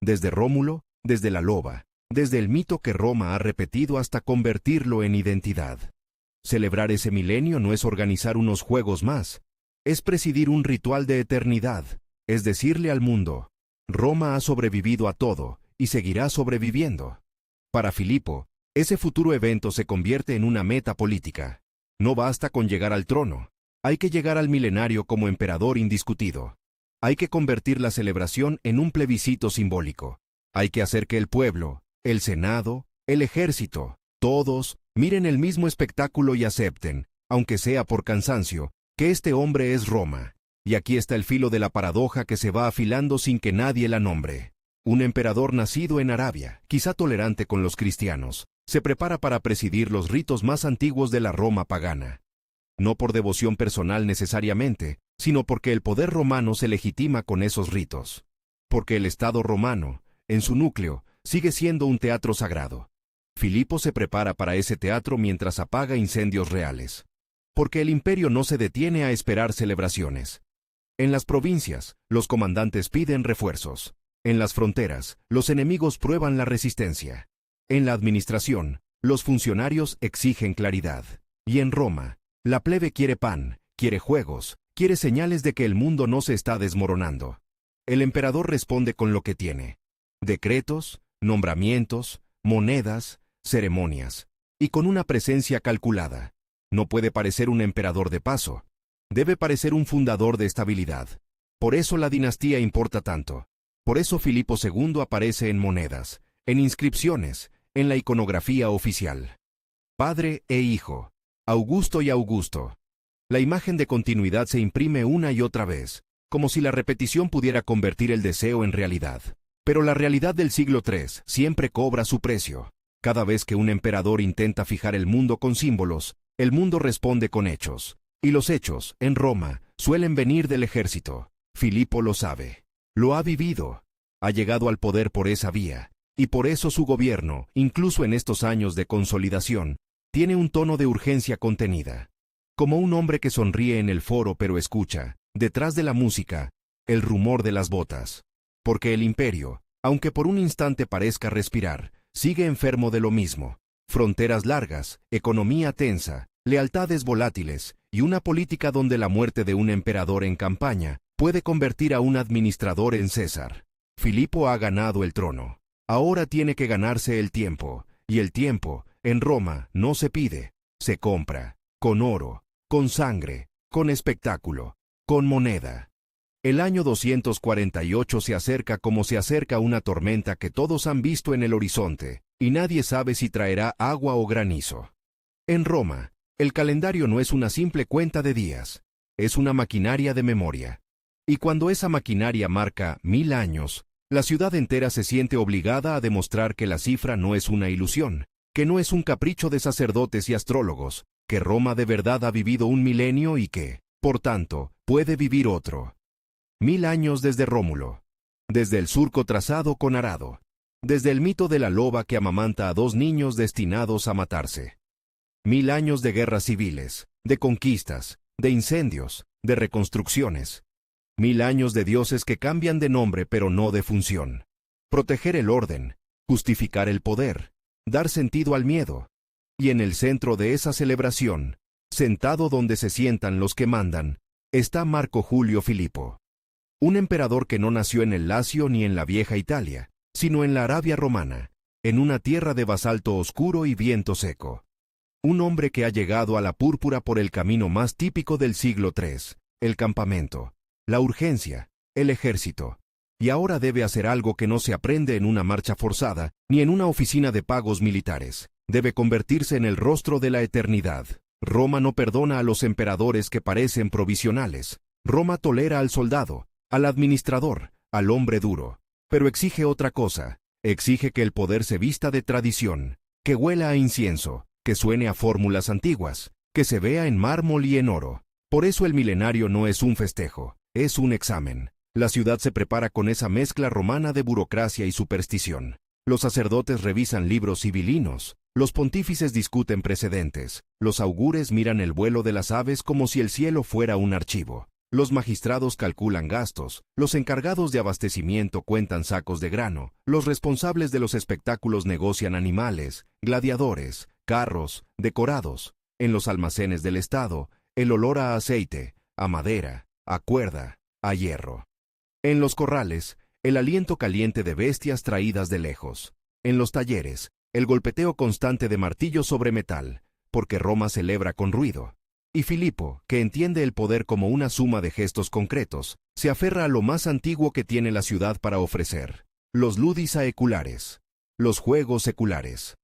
desde Rómulo, desde la loba, desde el mito que Roma ha repetido hasta convertirlo en identidad. Celebrar ese milenio no es organizar unos juegos más, es presidir un ritual de eternidad, es decirle al mundo, Roma ha sobrevivido a todo y seguirá sobreviviendo. Para Filipo, ese futuro evento se convierte en una meta política. No basta con llegar al trono, hay que llegar al milenario como emperador indiscutido. Hay que convertir la celebración en un plebiscito simbólico. Hay que hacer que el pueblo, el Senado, el ejército, todos, miren el mismo espectáculo y acepten, aunque sea por cansancio, que este hombre es Roma. Y aquí está el filo de la paradoja que se va afilando sin que nadie la nombre. Un emperador nacido en Arabia, quizá tolerante con los cristianos, se prepara para presidir los ritos más antiguos de la Roma pagana. No por devoción personal necesariamente, sino porque el poder romano se legitima con esos ritos. Porque el Estado romano, en su núcleo, sigue siendo un teatro sagrado. Filipo se prepara para ese teatro mientras apaga incendios reales. Porque el imperio no se detiene a esperar celebraciones. En las provincias, los comandantes piden refuerzos. En las fronteras, los enemigos prueban la resistencia. En la administración, los funcionarios exigen claridad. Y en Roma, la plebe quiere pan, quiere juegos, quiere señales de que el mundo no se está desmoronando. El emperador responde con lo que tiene. Decretos, nombramientos, monedas, ceremonias. Y con una presencia calculada. No puede parecer un emperador de paso. Debe parecer un fundador de estabilidad. Por eso la dinastía importa tanto. Por eso Filipo II aparece en monedas, en inscripciones, en la iconografía oficial. Padre e hijo, Augusto y Augusto. La imagen de continuidad se imprime una y otra vez, como si la repetición pudiera convertir el deseo en realidad. Pero la realidad del siglo III siempre cobra su precio. Cada vez que un emperador intenta fijar el mundo con símbolos, el mundo responde con hechos. Y los hechos, en Roma, suelen venir del ejército. Filipo lo sabe. Lo ha vivido. Ha llegado al poder por esa vía. Y por eso su gobierno, incluso en estos años de consolidación, tiene un tono de urgencia contenida. Como un hombre que sonríe en el foro pero escucha, detrás de la música, el rumor de las botas. Porque el imperio, aunque por un instante parezca respirar, sigue enfermo de lo mismo. Fronteras largas, economía tensa, lealtades volátiles, y una política donde la muerte de un emperador en campaña puede convertir a un administrador en César. Filipo ha ganado el trono. Ahora tiene que ganarse el tiempo, y el tiempo, en Roma, no se pide, se compra, con oro, con sangre, con espectáculo, con moneda. El año 248 se acerca como se acerca una tormenta que todos han visto en el horizonte, y nadie sabe si traerá agua o granizo. En Roma, el calendario no es una simple cuenta de días, es una maquinaria de memoria. Y cuando esa maquinaria marca 1000 años, la ciudad entera se siente obligada a demostrar que la cifra no es una ilusión, que no es un capricho de sacerdotes y astrólogos, que Roma de verdad ha vivido un milenio y que, por tanto, puede vivir otro. 1000 años desde Rómulo, desde el surco trazado con arado, desde el mito de la loba que amamanta a 2 niños destinados a matarse. 1000 años de guerras civiles, de conquistas, de incendios, de reconstrucciones. 1000 años de dioses que cambian de nombre pero no de función. Proteger el orden, justificar el poder, dar sentido al miedo. Y en el centro de esa celebración, sentado donde se sientan los que mandan, está Marco Julio Filipo. Un emperador que no nació en el Lacio ni en la vieja Italia, sino en la Arabia romana, en una tierra de basalto oscuro y viento seco. Un hombre que ha llegado a la púrpura por el camino más típico del siglo III, el campamento, la urgencia, el ejército. Y ahora debe hacer algo que no se aprende en una marcha forzada, ni en una oficina de pagos militares. Debe convertirse en el rostro de la eternidad. Roma no perdona a los emperadores que parecen provisionales. Roma tolera al soldado, al administrador, al hombre duro. Pero exige otra cosa. Exige que el poder se vista de tradición, que huela a incienso, que suene a fórmulas antiguas, que se vea en mármol y en oro. Por eso el milenario no es un festejo, es un examen. La ciudad se prepara con esa mezcla romana de burocracia y superstición. Los sacerdotes revisan libros sibilinos, los pontífices discuten precedentes, los augures miran el vuelo de las aves como si el cielo fuera un archivo. Los magistrados calculan gastos, los encargados de abastecimiento cuentan sacos de grano, los responsables de los espectáculos negocian animales, gladiadores, carros, decorados. En los almacenes del Estado, el olor a aceite, a madera, a cuerda, a hierro. En los corrales, el aliento caliente de bestias traídas de lejos. En los talleres, el golpeteo constante de martillo sobre metal, porque Roma celebra con ruido. Y Filipo, que entiende el poder como una suma de gestos concretos, se aferra a lo más antiguo que tiene la ciudad para ofrecer: los ludis aeculares, los juegos seculares.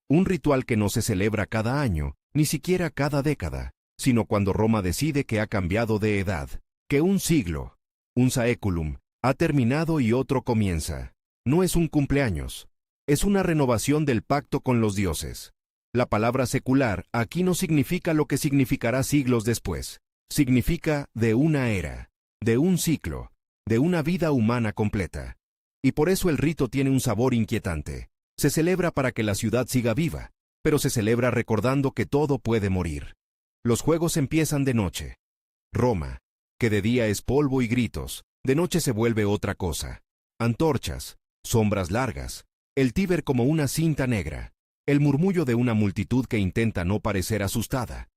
Un ritual que no se celebra cada año, ni siquiera cada década, sino cuando Roma decide que ha cambiado de edad, que un siglo, un saeculum, ha terminado y otro comienza. No es un cumpleaños, es una renovación del pacto con los dioses. La palabra secular aquí no significa lo que significará siglos después. Significa de una era, de un ciclo, de una vida humana completa. Y por eso el rito tiene un sabor inquietante. Se celebra para que la ciudad siga viva, pero se celebra recordando que todo puede morir. Los juegos empiezan de noche. Roma, que de día es polvo y gritos, de noche se vuelve otra cosa. Antorchas, sombras largas, el Tíber como una cinta negra. El murmullo de una multitud que intenta no parecer asustada.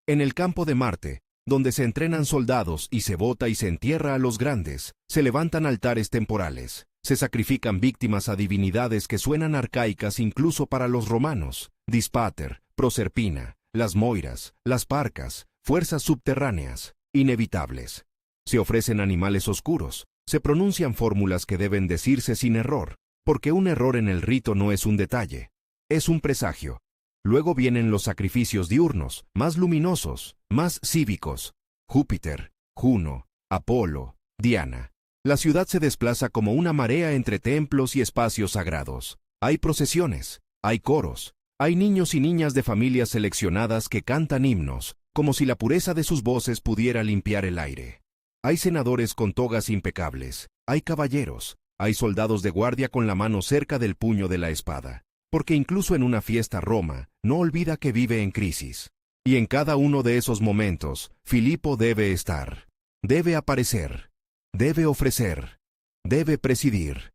En el campo de Marte, donde se entrenan soldados y se vota y se entierra a los grandes, se levantan altares temporales, se sacrifican víctimas a divinidades que suenan arcaicas incluso para los romanos: Dispater, Proserpina, las Moiras, las Parcas, fuerzas subterráneas, inevitables. Se ofrecen animales oscuros, se pronuncian fórmulas que deben decirse sin error, porque un error en el rito no es un detalle. Es un presagio. Luego vienen los sacrificios diurnos, más luminosos, más cívicos. Júpiter, Juno, Apolo, Diana. La ciudad se desplaza como una marea entre templos y espacios sagrados. Hay procesiones, hay coros, hay niños y niñas de familias seleccionadas que cantan himnos, como si la pureza de sus voces pudiera limpiar el aire. Hay senadores con togas impecables, hay caballeros, hay soldados de guardia con la mano cerca del puño de la espada. Porque incluso en una fiesta Roma no olvida que vive en crisis. Y en cada uno de esos momentos, Filipo debe estar, debe aparecer, debe ofrecer, debe presidir.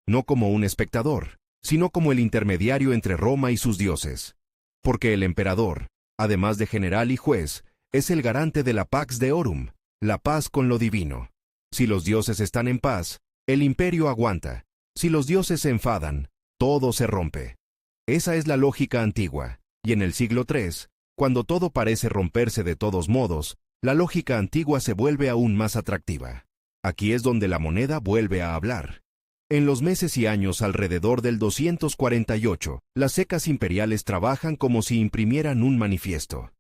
No como un espectador, sino como el intermediario entre Roma y sus dioses. Porque el emperador, además de general y juez, es el garante de la Pax Deorum, la paz con lo divino. Si los dioses están en paz, el imperio aguanta. Si los dioses se enfadan, todo se rompe. Esa es la lógica antigua, y en el siglo III, cuando todo parece romperse de todos modos, la lógica antigua se vuelve aún más atractiva. Aquí es donde la moneda vuelve a hablar. En los meses y años alrededor del 248, las secas imperiales trabajan como si imprimieran un manifiesto.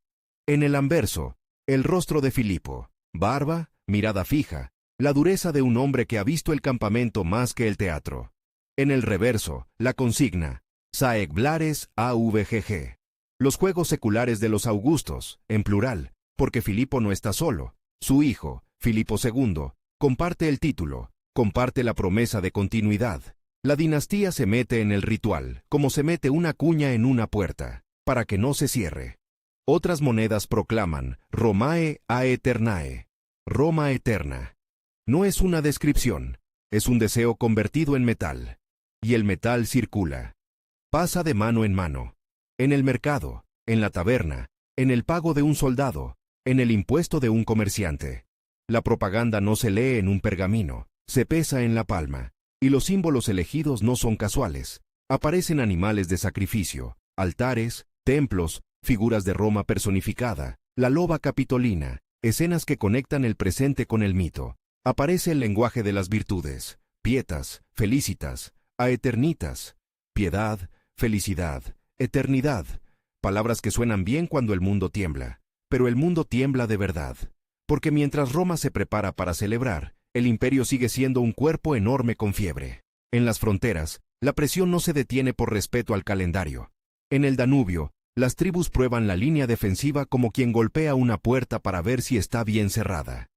En el anverso, el rostro de Filipo, barba, mirada fija, la dureza de un hombre que ha visto el campamento más que el teatro. En el reverso, la consigna, Saecblares AVGG. Los juegos seculares de los Augustos, en plural, porque Filipo no está solo. Su hijo, Filipo II, comparte el título, comparte la promesa de continuidad. La dinastía se mete en el ritual, como se mete una cuña en una puerta, para que no se cierre. Otras monedas proclaman, Romae Aeternae, Roma eterna. No es una descripción, es un deseo convertido en metal. Y el metal circula. Pasa de mano en mano. En el mercado, en la taberna, en el pago de un soldado, en el impuesto de un comerciante. La propaganda no se lee en un pergamino, se pesa en la palma. Y los símbolos elegidos no son casuales. Aparecen animales de sacrificio, altares, templos, figuras de Roma personificada, la loba capitolina, escenas que conectan el presente con el mito. Aparece el lenguaje de las virtudes, pietas, felicitas, aeternitas, piedad, felicidad, eternidad, palabras que suenan bien cuando el mundo tiembla, pero el mundo tiembla de verdad, porque mientras Roma se prepara para celebrar, el imperio sigue siendo un cuerpo enorme con fiebre. En las fronteras, la presión no se detiene por respeto al calendario. En el Danubio, las tribus prueban la línea defensiva como quien golpea una puerta para ver si está bien cerrada.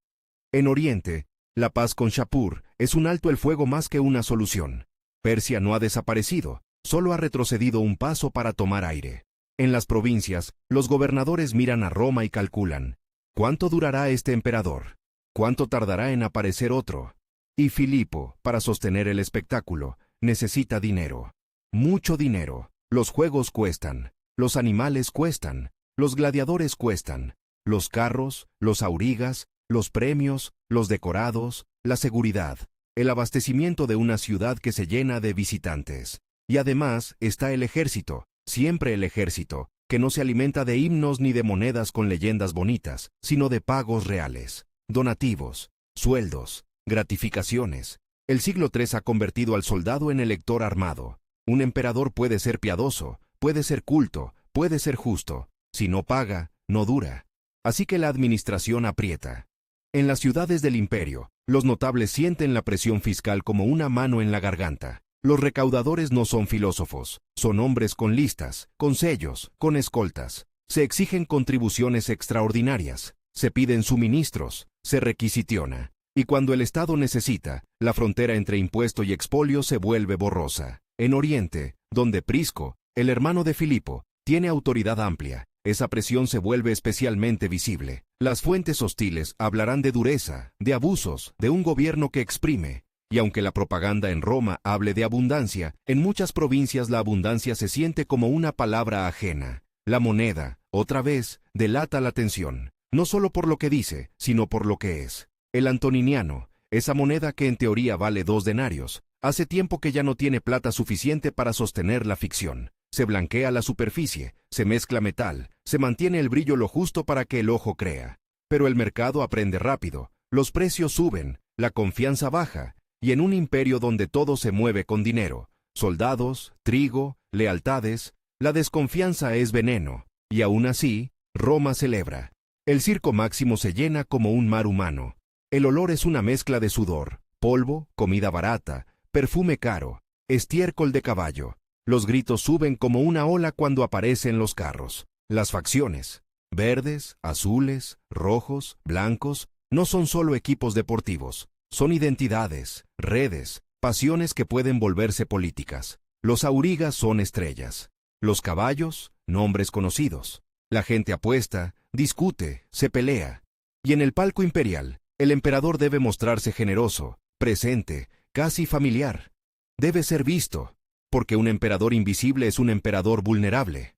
En Oriente, la paz con Shapur es un alto el fuego más que una solución. Persia no ha desaparecido, solo ha retrocedido un paso para tomar aire. En las provincias, los gobernadores miran a Roma y calculan: ¿cuánto durará este emperador? ¿Cuánto tardará en aparecer otro? Y Filipo, para sostener el espectáculo, necesita dinero. Mucho dinero. Los juegos cuestan, los animales cuestan, los gladiadores cuestan, los carros, los aurigas, los premios, los decorados, la seguridad, el abastecimiento de una ciudad que se llena de visitantes. Y además está el ejército, siempre el ejército, que no se alimenta de himnos ni de monedas con leyendas bonitas, sino de pagos reales, donativos, sueldos, gratificaciones. El siglo III ha convertido al soldado en elector armado. Un emperador puede ser piadoso, puede ser culto, puede ser justo. Si no paga, no dura. Así que la administración aprieta. En las ciudades del imperio, los notables sienten la presión fiscal como una mano en la garganta. Los recaudadores no son filósofos, son hombres con listas, con sellos, con escoltas. Se exigen contribuciones extraordinarias, se piden suministros, se requisitiona. Y cuando el Estado necesita, la frontera entre impuesto y expolio se vuelve borrosa. En Oriente, donde Prisco, el hermano de Filipo, tiene autoridad amplia, esa presión se vuelve especialmente visible. Las fuentes hostiles hablarán de dureza, de abusos, de un gobierno que exprime. Y aunque la propaganda en Roma hable de abundancia, en muchas provincias la abundancia se siente como una palabra ajena. La moneda, otra vez, delata la tensión, no solo por lo que dice, sino por lo que es. El antoniniano, esa moneda que en teoría vale 2 denarios, hace tiempo que ya no tiene plata suficiente para sostener la ficción. Se blanquea la superficie, se mezcla metal, se mantiene el brillo lo justo para que el ojo crea. Pero el mercado aprende rápido, los precios suben, la confianza baja, y en un imperio donde todo se mueve con dinero, soldados, trigo, lealtades, la desconfianza es veneno, y aún así, Roma celebra. El circo máximo se llena como un mar humano. El olor es una mezcla de sudor, polvo, comida barata, perfume caro, estiércol de caballo. Los gritos suben como una ola cuando aparecen los carros. Las facciones, verdes, azules, rojos, blancos, no son solo equipos deportivos, son identidades, redes, pasiones que pueden volverse políticas. Los aurigas son estrellas. Los caballos, nombres conocidos. La gente apuesta, discute, se pelea. Y en el palco imperial, el emperador debe mostrarse generoso, presente, casi familiar. Debe ser visto, porque un emperador invisible es un emperador vulnerable.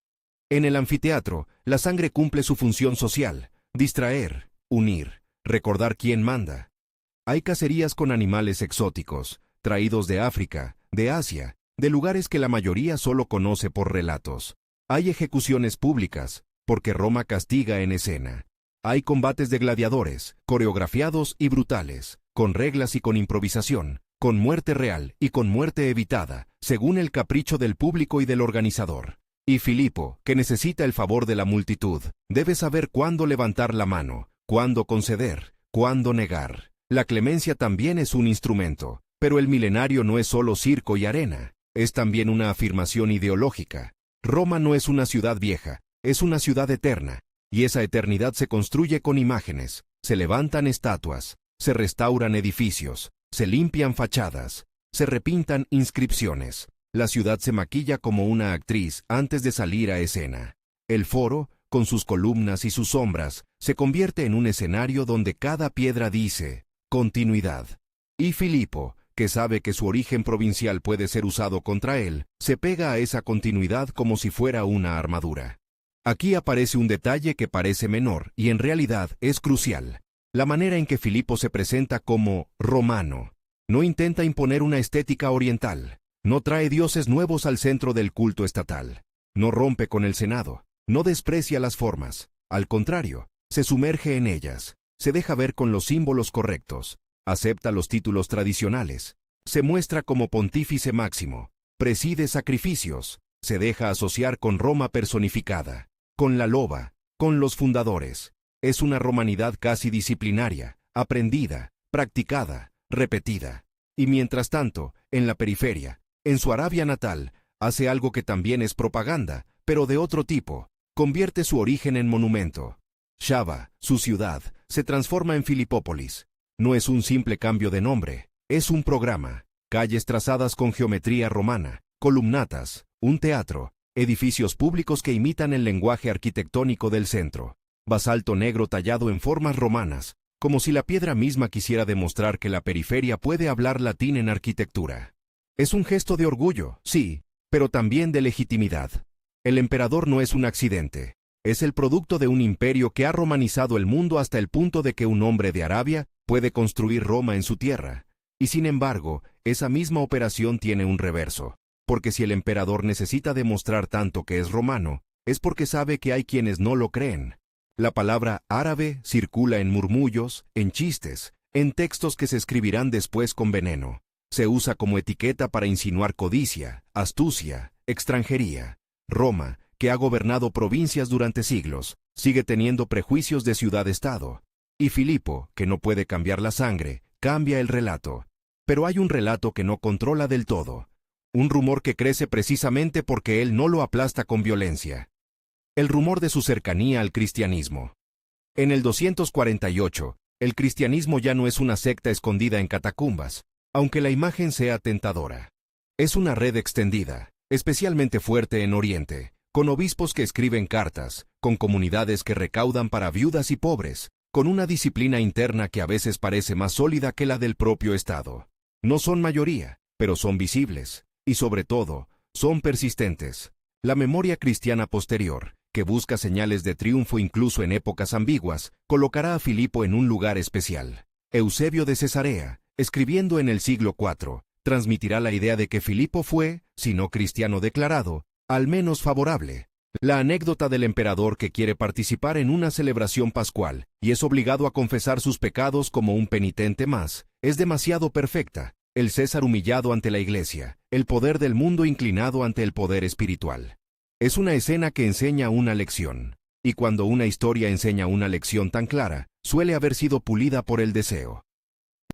En el anfiteatro, la sangre cumple su función social, distraer, unir, recordar quién manda. Hay cacerías con animales exóticos, traídos de África, de Asia, de lugares que la mayoría solo conoce por relatos. Hay ejecuciones públicas, porque Roma castiga en escena. Hay combates de gladiadores, coreografiados y brutales, con reglas y con improvisación, con muerte real y con muerte evitada, según el capricho del público y del organizador. Y Filipo, que necesita el favor de la multitud, debe saber cuándo levantar la mano, cuándo conceder, cuándo negar. La clemencia también es un instrumento, pero el milenario no es solo circo y arena, es también una afirmación ideológica. Roma no es una ciudad vieja, es una ciudad eterna, y esa eternidad se construye con imágenes, se levantan estatuas, se restauran edificios, se limpian fachadas, se repintan inscripciones. La ciudad se maquilla como una actriz antes de salir a escena. El foro, con sus columnas y sus sombras, se convierte en un escenario donde cada piedra dice continuidad. Y Filipo, que sabe que su origen provincial puede ser usado contra él, se pega a esa continuidad como si fuera una armadura. Aquí aparece un detalle que parece menor y en realidad es crucial. La manera en que Filipo se presenta como romano. No intenta imponer una estética oriental. No trae dioses nuevos al centro del culto estatal. No rompe con el Senado. No desprecia las formas. Al contrario, se sumerge en ellas. Se deja ver con los símbolos correctos. Acepta los títulos tradicionales. Se muestra como pontífice máximo. Preside sacrificios. Se deja asociar con Roma personificada. Con la loba. Con los fundadores. Es una romanidad casi disciplinaria, aprendida, practicada, repetida. Y mientras tanto, en la periferia, en su Arabia natal, hace algo que también es propaganda, pero de otro tipo. Convierte su origen en monumento. Shaba, su ciudad, se transforma en Filipópolis. No es un simple cambio de nombre, es un programa. Calles trazadas con geometría romana, columnatas, un teatro, edificios públicos que imitan el lenguaje arquitectónico del centro. Basalto negro tallado en formas romanas, como si la piedra misma quisiera demostrar que la periferia puede hablar latín en arquitectura. Es un gesto de orgullo, sí, pero también de legitimidad. El emperador no es un accidente. Es el producto de un imperio que ha romanizado el mundo hasta el punto de que un hombre de Arabia puede construir Roma en su tierra. Y sin embargo, esa misma operación tiene un reverso. Porque si el emperador necesita demostrar tanto que es romano, es porque sabe que hay quienes no lo creen. La palabra árabe circula en murmullos, en chistes, en textos que se escribirán después con veneno. Se usa como etiqueta para insinuar codicia, astucia, extranjería. Roma, que ha gobernado provincias durante siglos, sigue teniendo prejuicios de ciudad-estado. Y Filipo, que no puede cambiar la sangre, cambia el relato. Pero hay un relato que no controla del todo. Un rumor que crece precisamente porque él no lo aplasta con violencia. El rumor de su cercanía al cristianismo. En el 248, el cristianismo ya no es una secta escondida en catacumbas, aunque la imagen sea tentadora. Es una red extendida, especialmente fuerte en Oriente, con obispos que escriben cartas, con comunidades que recaudan para viudas y pobres, con una disciplina interna que a veces parece más sólida que la del propio Estado. No son mayoría, pero son visibles, y sobre todo, son persistentes. La memoria cristiana posterior, que busca señales de triunfo incluso en épocas ambiguas, colocará a Filipo en un lugar especial. Eusebio de Cesarea, escribiendo en el siglo IV, transmitirá la idea de que Filipo fue, si no cristiano declarado, al menos favorable. La anécdota del emperador que quiere participar en una celebración pascual y es obligado a confesar sus pecados como un penitente más, es demasiado perfecta. El César humillado ante la iglesia, el poder del mundo inclinado ante el poder espiritual. Es una escena que enseña una lección. Y cuando una historia enseña una lección tan clara, suele haber sido pulida por el deseo.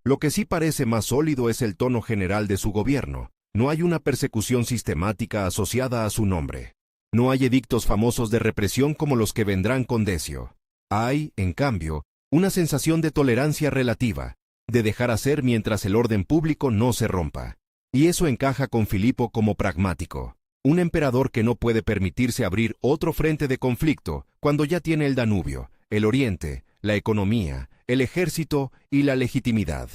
Lo que sí parece más sólido es el tono general de su gobierno. No hay una persecución sistemática asociada a su nombre. No hay edictos famosos de represión como los que vendrán con Decio. Hay, en cambio, una sensación de tolerancia relativa, de dejar hacer mientras el orden público no se rompa. Y eso encaja con Filipo como pragmático. Un emperador que no puede permitirse abrir otro frente de conflicto cuando ya tiene el Danubio, el Oriente, la economía, el ejército y la legitimidad.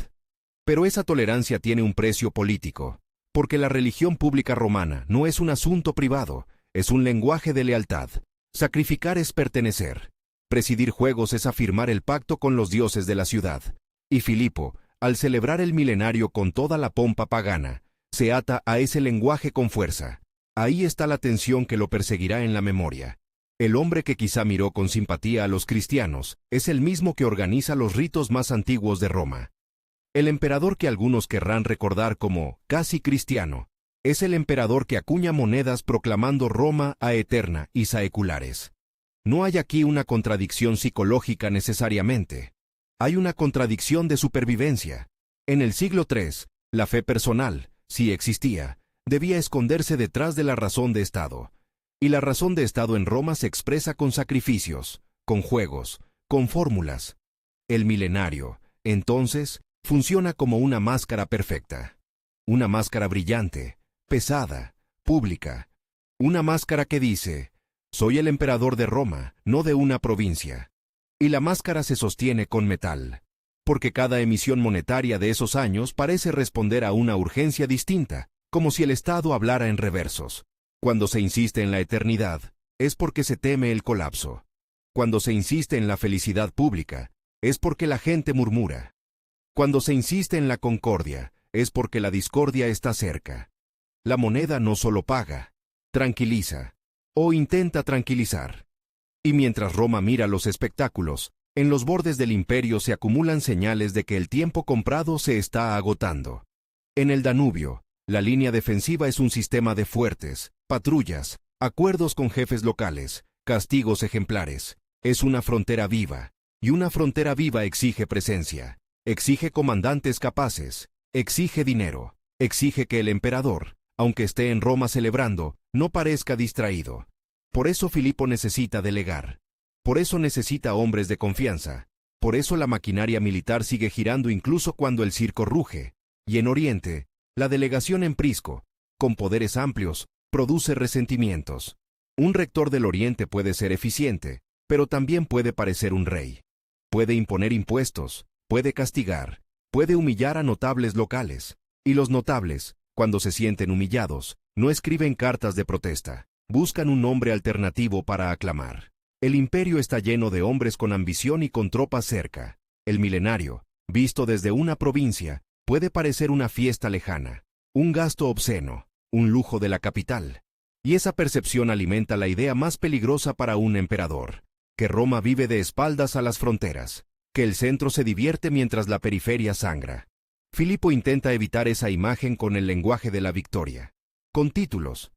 Pero esa tolerancia tiene un precio político, porque la religión pública romana no es un asunto privado, es un lenguaje de lealtad. Sacrificar es pertenecer. Presidir juegos es afirmar el pacto con los dioses de la ciudad. Y Filipo, al celebrar el milenario con toda la pompa pagana, se ata a ese lenguaje con fuerza. Ahí está la tensión que lo perseguirá en la memoria. El hombre que quizá miró con simpatía a los cristianos es el mismo que organiza los ritos más antiguos de Roma. El emperador que algunos querrán recordar como casi cristiano es el emperador que acuña monedas proclamando Roma a eterna y saeculares. No hay aquí una contradicción psicológica necesariamente. Hay una contradicción de supervivencia. En el siglo III, la fe personal, si existía, debía esconderse detrás de la razón de Estado. Y la razón de Estado en Roma se expresa con sacrificios, con juegos, con fórmulas. El milenario, entonces, funciona como una máscara perfecta. Una máscara brillante, pesada, pública. Una máscara que dice, soy el emperador de Roma, no de una provincia. Y la máscara se sostiene con metal. Porque cada emisión monetaria de esos años parece responder a una urgencia distinta, como si el Estado hablara en reversos. Cuando se insiste en la eternidad, es porque se teme el colapso. Cuando se insiste en la felicidad pública, es porque la gente murmura. Cuando se insiste en la concordia, es porque la discordia está cerca. La moneda no solo paga, tranquiliza, o intenta tranquilizar. Y mientras Roma mira los espectáculos, en los bordes del imperio se acumulan señales de que el tiempo comprado se está agotando. En el Danubio, la línea defensiva es un sistema de fuertes, patrullas, acuerdos con jefes locales, castigos ejemplares. Es una frontera viva, y una frontera viva exige presencia, exige comandantes capaces, exige dinero, exige que el emperador, aunque esté en Roma celebrando, no parezca distraído. Por eso Filipo necesita delegar. Por eso necesita hombres de confianza. Por eso la maquinaria militar sigue girando incluso cuando el circo ruge. Y en Oriente, la delegación en Prisco, con poderes amplios, produce resentimientos. Un rector del Oriente puede ser eficiente, pero también puede parecer un rey. Puede imponer impuestos, puede castigar, puede humillar a notables locales. Y los notables, cuando se sienten humillados, no escriben cartas de protesta. Buscan un nombre alternativo para aclamar. El imperio está lleno de hombres con ambición y con tropas cerca. El milenario, visto desde una provincia, puede parecer una fiesta lejana, un gasto obsceno, un lujo de la capital. Y esa percepción alimenta la idea más peligrosa para un emperador, que Roma vive de espaldas a las fronteras, que el centro se divierte mientras la periferia sangra. Filipo intenta evitar esa imagen con el lenguaje de la victoria, con títulos,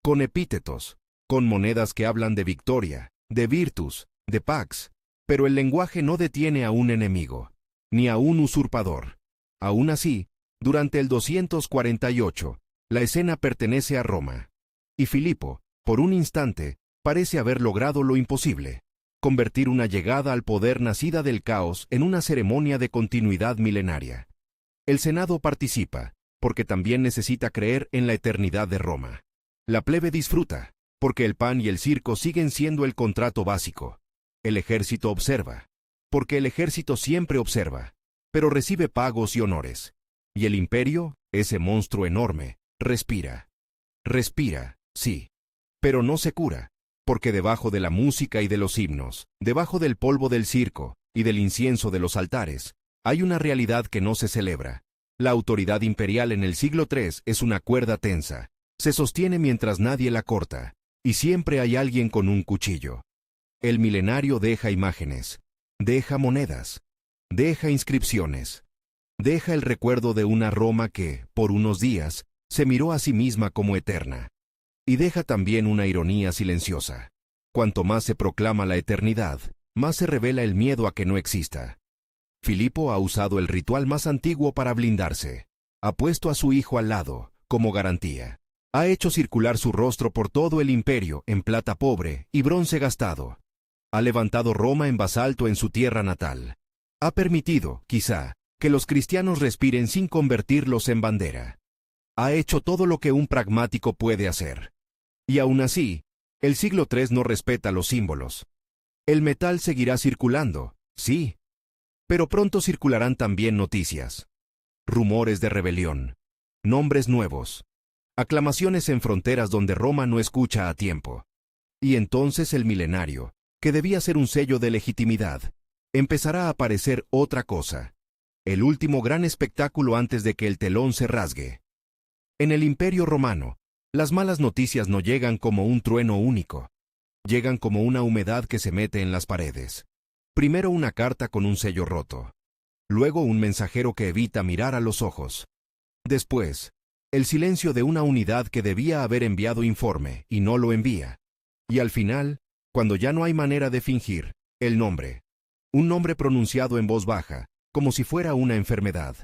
con epítetos, con monedas que hablan de victoria, de virtus, de pax, pero el lenguaje no detiene a un enemigo, ni a un usurpador. Aún así, durante el 248, la escena pertenece a Roma. Y Filipo, por un instante, parece haber logrado lo imposible, convertir una llegada al poder nacida del caos en una ceremonia de continuidad milenaria. El Senado participa, porque también necesita creer en la eternidad de Roma. La plebe disfruta, porque el pan y el circo siguen siendo el contrato básico. El ejército observa, porque el ejército siempre observa, pero recibe pagos y honores. Y el imperio, ese monstruo enorme, respira. Respira, sí. Pero no se cura, porque debajo de la música y de los himnos, debajo del polvo del circo y del incienso de los altares, hay una realidad que no se celebra. La autoridad imperial en el siglo III es una cuerda tensa. Se sostiene mientras nadie la corta, y siempre hay alguien con un cuchillo. El milenario deja imágenes, deja monedas, deja inscripciones, deja el recuerdo de una Roma que, por unos días, se miró a sí misma como eterna. Y deja también una ironía silenciosa. Cuanto más se proclama la eternidad, más se revela el miedo a que no exista. Filipo ha usado el ritual más antiguo para blindarse. Ha puesto a su hijo al lado, como garantía. Ha hecho circular su rostro por todo el imperio en plata pobre y bronce gastado. Ha levantado Roma en basalto en su tierra natal. Ha permitido, quizá, que los cristianos respiren sin convertirlos en bandera. Ha hecho todo lo que un pragmático puede hacer. Y aún así, el siglo III no respeta los símbolos. El metal seguirá circulando, sí. Pero pronto circularán también noticias. Rumores de rebelión. Nombres nuevos. Aclamaciones en fronteras donde Roma no escucha a tiempo. Y entonces el milenario, que debía ser un sello de legitimidad, empezará a parecer otra cosa. El último gran espectáculo antes de que el telón se rasgue. En el Imperio Romano, las malas noticias no llegan como un trueno único. Llegan como una humedad que se mete en las paredes. Primero una carta con un sello roto. Luego un mensajero que evita mirar a los ojos. Después, el silencio de una unidad que debía haber enviado informe y no lo envía. Y al final, cuando ya no hay manera de fingir, el nombre. Un nombre pronunciado en voz baja, como si fuera una enfermedad.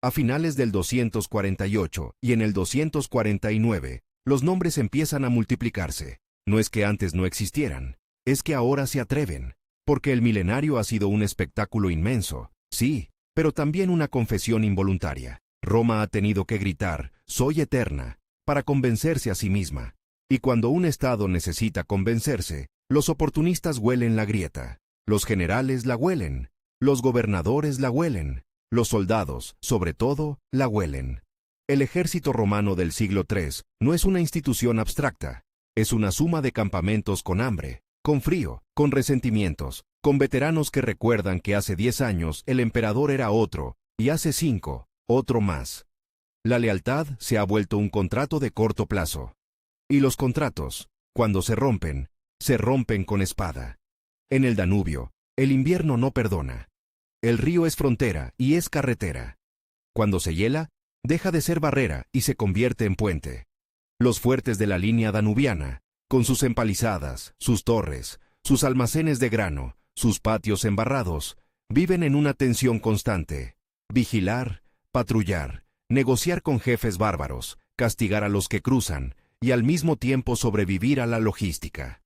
A finales del 248 y en el 249, los nombres empiezan a multiplicarse. No es que antes no existieran, es que ahora se atreven, porque el milenario ha sido un espectáculo inmenso, sí, pero también una confesión involuntaria. Roma ha tenido que gritar, «Soy eterna», para convencerse a sí misma. Y cuando un Estado necesita convencerse, los oportunistas huelen la grieta. Los generales la huelen. Los gobernadores la huelen. Los soldados, sobre todo, la huelen. El ejército romano del siglo III no es una institución abstracta. Es una suma de campamentos con hambre, con frío, con resentimientos, con veteranos que recuerdan que hace 10 años el emperador era otro, y hace 5, otro más. La lealtad se ha vuelto un contrato de corto plazo. Y los contratos, cuando se rompen con espada. En el Danubio, el invierno no perdona. El río es frontera y es carretera. Cuando se hiela, deja de ser barrera y se convierte en puente. Los fuertes de la línea danubiana, con sus empalizadas, sus torres, sus almacenes de grano, sus patios embarrados, viven en una tensión constante. Vigilar, patrullar, negociar con jefes bárbaros, castigar a los que cruzan, y al mismo tiempo sobrevivir a la logística.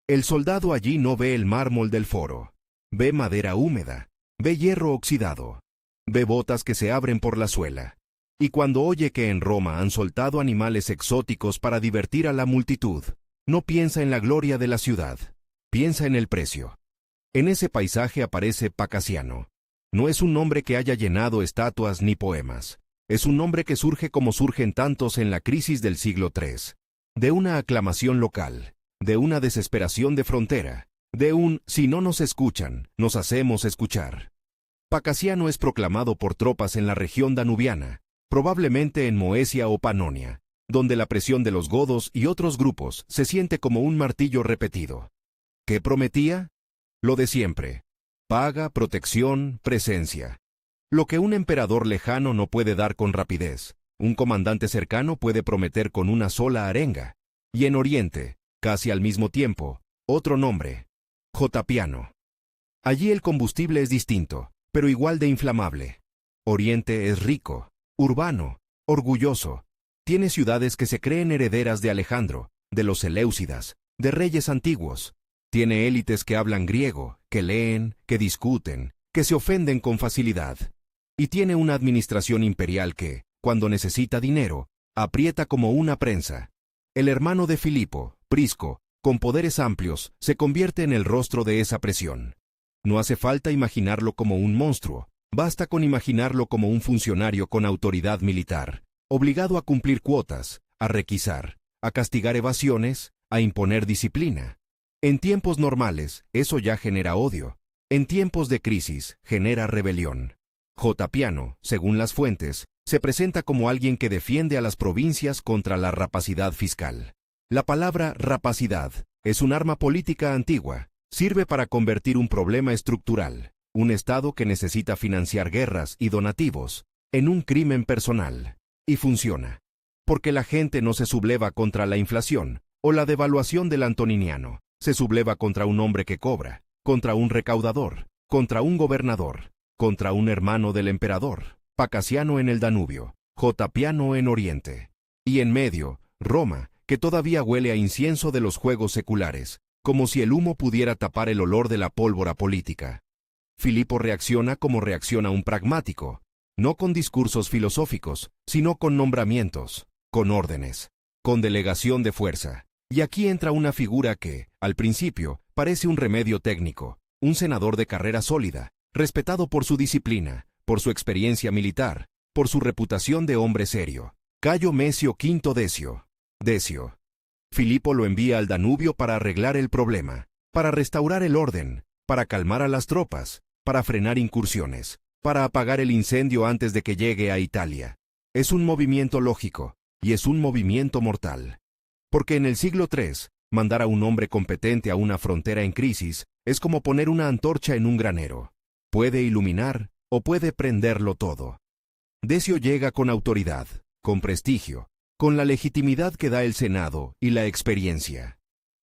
El soldado allí no ve el mármol del foro, ve madera húmeda, ve hierro oxidado, ve botas que se abren por la suela. Y cuando oye que en Roma han soltado animales exóticos para divertir a la multitud, no piensa en la gloria de la ciudad, piensa en el precio. En ese paisaje aparece Pacasiano. No es un nombre que haya llenado estatuas ni poemas. Es un nombre que surge como surgen tantos en la crisis del siglo III. De una aclamación local, de una desesperación de frontera, de un «si no nos escuchan, nos hacemos escuchar». Pacasiano es proclamado por tropas en la región danubiana, probablemente en Moesia o Panonia, donde la presión de los godos y otros grupos se siente como un martillo repetido. ¿Qué prometía? Lo de siempre: paga, protección, presencia. Lo que un emperador lejano no puede dar con rapidez, un comandante cercano puede prometer con una sola arenga. Y en Oriente, casi al mismo tiempo, otro nombre: Jotapiano. Allí el combustible es distinto, pero igual de inflamable. Oriente es rico, urbano, orgulloso. Tiene ciudades que se creen herederas de Alejandro, de los Seleucidas, de reyes antiguos. Tiene élites que hablan griego, que leen, que discuten, que se ofenden con facilidad. Y tiene una administración imperial que, cuando necesita dinero, aprieta como una prensa. El hermano de Filipo, Prisco, con poderes amplios, se convierte en el rostro de esa presión. No hace falta imaginarlo como un monstruo, basta con imaginarlo como un funcionario con autoridad militar, obligado a cumplir cuotas, a requisar, a castigar evasiones, a imponer disciplina. En tiempos normales, eso ya genera odio. En tiempos de crisis, genera rebelión. Jotapiano, según las fuentes, se presenta como alguien que defiende a las provincias contra la rapacidad fiscal. La palabra rapacidad es un arma política antigua. Sirve para convertir un problema estructural, un Estado que necesita financiar guerras y donativos, en un crimen personal. Y funciona. Porque la gente no se subleva contra la inflación o la devaluación del antoniniano. Se subleva contra un hombre que cobra, contra un recaudador, contra un gobernador, contra un hermano del emperador. Pacasiano en el Danubio, Jotapiano en Oriente. Y en medio, Roma, que todavía huele a incienso de los juegos seculares, como si el humo pudiera tapar el olor de la pólvora política. Filipo reacciona como reacciona un pragmático, no con discursos filosóficos, sino con nombramientos, con órdenes, con delegación de fuerza. Y aquí entra una figura que, al principio, parece un remedio técnico, un senador de carrera sólida, respetado por su disciplina, por su experiencia militar, por su reputación de hombre serio. Cayo Mesio V Decio. Decio. Filipo lo envía al Danubio para arreglar el problema, para restaurar el orden, para calmar a las tropas, para frenar incursiones, para apagar el incendio antes de que llegue a Italia. Es un movimiento lógico, y es un movimiento mortal. Porque en el siglo III, mandar a un hombre competente a una frontera en crisis es como poner una antorcha en un granero. Puede iluminar o puede prenderlo todo. Decio llega con autoridad, con prestigio, con la legitimidad que da el Senado y la experiencia.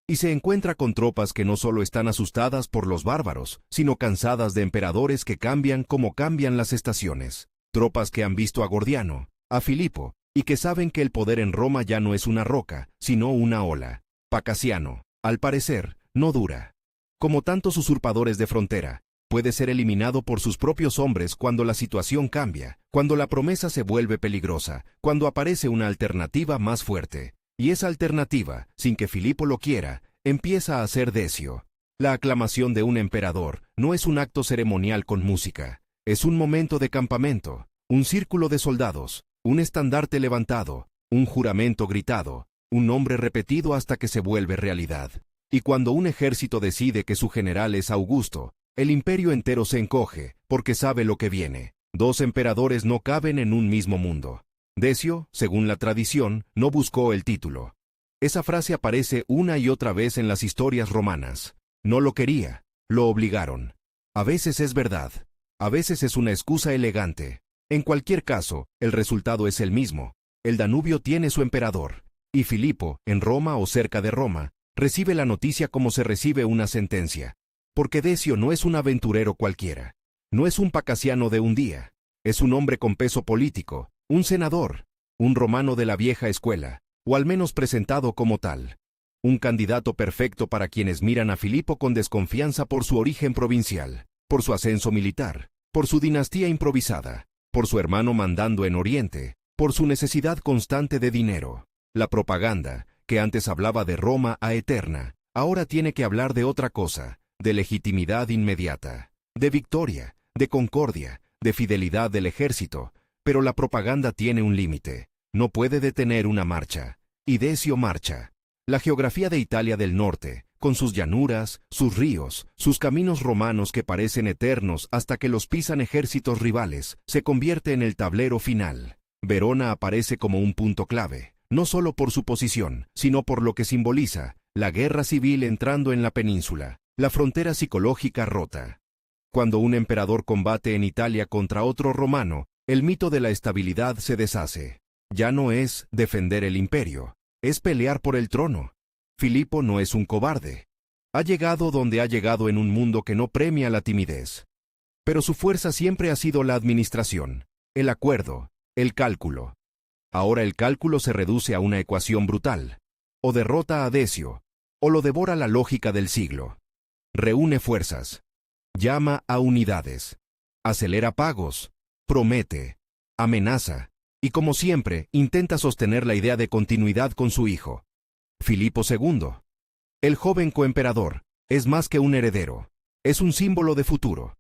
Y se encuentra con tropas que no solo están asustadas por los bárbaros, sino cansadas de emperadores que cambian como cambian las estaciones. Tropas que han visto a Gordiano, a Filipo, y que saben que el poder en Roma ya no es una roca, sino una ola. Pacasiano, al parecer, no dura. Como tantos usurpadores de frontera, puede ser eliminado por sus propios hombres cuando la situación cambia, cuando la promesa se vuelve peligrosa, cuando aparece una alternativa más fuerte. Y esa alternativa, sin que Filipo lo quiera, empieza a ser Decio. La aclamación de un emperador no es un acto ceremonial con música, es un momento de campamento, un círculo de soldados, un estandarte levantado, un juramento gritado, un nombre repetido hasta que se vuelve realidad. Y cuando un ejército decide que su general es Augusto, el imperio entero se encoge, porque sabe lo que viene. 2 emperadores no caben en un mismo mundo. Decio, según la tradición, no buscó el título. Esa frase aparece una y otra vez en las historias romanas. No lo quería, lo obligaron. A veces es verdad, a veces es una excusa elegante. En cualquier caso, el resultado es el mismo. El Danubio tiene su emperador, y Filipo, en Roma o cerca de Roma, recibe la noticia como se recibe una sentencia. Porque Decio no es un aventurero cualquiera. No es un pacasiano de un día. Es un hombre con peso político, un senador, un romano de la vieja escuela, o al menos presentado como tal. Un candidato perfecto para quienes miran a Filipo con desconfianza por su origen provincial, por su ascenso militar, por su dinastía improvisada, por su hermano mandando en Oriente, por su necesidad constante de dinero. La propaganda, que antes hablaba de Roma a eterna, ahora tiene que hablar de otra cosa, de legitimidad inmediata, de victoria, de concordia, de fidelidad del ejército, pero la propaganda tiene un límite, no puede detener una marcha, y Decio marcha. La geografía de Italia del norte, con sus llanuras, sus ríos, sus caminos romanos que parecen eternos hasta que los pisan ejércitos rivales, se convierte en el tablero final. Verona aparece como un punto clave, no solo por su posición, sino por lo que simboliza, la guerra civil entrando en la península, la frontera psicológica rota. Cuando un emperador combate en Italia contra otro romano, el mito de la estabilidad se deshace. Ya no es defender el imperio, es pelear por el trono. Filipo no es un cobarde. Ha llegado donde ha llegado en un mundo que no premia la timidez. Pero su fuerza siempre ha sido la administración, el acuerdo, el cálculo. Ahora el cálculo se reduce a una ecuación brutal. O derrota a Decio, o lo devora la lógica del siglo. Reúne fuerzas. Llama a unidades. Acelera pagos. Promete. Amenaza. Y como siempre, intenta sostener la idea de continuidad con su hijo. Filipo II. El joven coemperador es más que un heredero. Es un símbolo de futuro.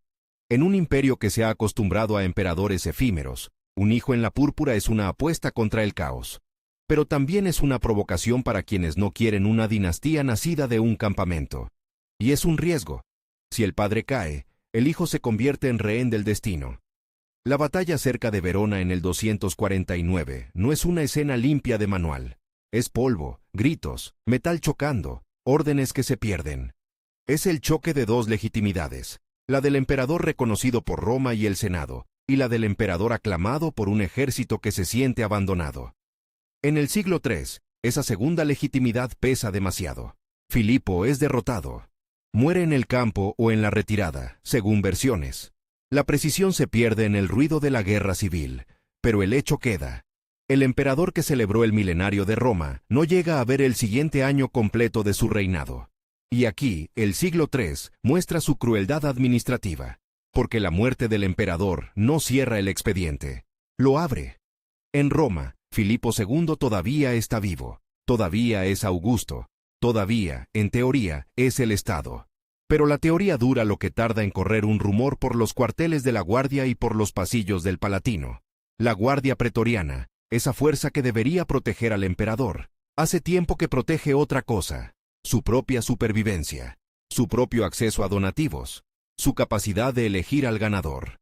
En un imperio que se ha acostumbrado a emperadores efímeros, un hijo en la púrpura es una apuesta contra el caos. Pero también es una provocación para quienes no quieren una dinastía nacida de un campamento. Y es un riesgo. Si el padre cae, el hijo se convierte en rehén del destino. La batalla cerca de Verona en el 249 no es una escena limpia de manual. Es polvo, gritos, metal chocando, órdenes que se pierden. Es el choque de 2 legitimidades, la del emperador reconocido por Roma y el Senado, y la del emperador aclamado por un ejército que se siente abandonado. En el siglo III, esa segunda legitimidad pesa demasiado. Filipo es derrotado. Muere en el campo o en la retirada, según versiones. La precisión se pierde en el ruido de la guerra civil, pero el hecho queda. El emperador que celebró el milenario de Roma no llega a ver el siguiente año completo de su reinado. Y aquí, el siglo III muestra su crueldad administrativa, porque la muerte del emperador no cierra el expediente, lo abre. En Roma, Filipo II todavía está vivo, todavía es Augusto, todavía, en teoría, es el Estado. Pero la teoría dura lo que tarda en correr un rumor por los cuarteles de la Guardia y por los pasillos del Palatino. La Guardia Pretoriana, esa fuerza que debería proteger al emperador, hace tiempo que protege otra cosa, su propia supervivencia, su propio acceso a donativos, su capacidad de elegir al ganador.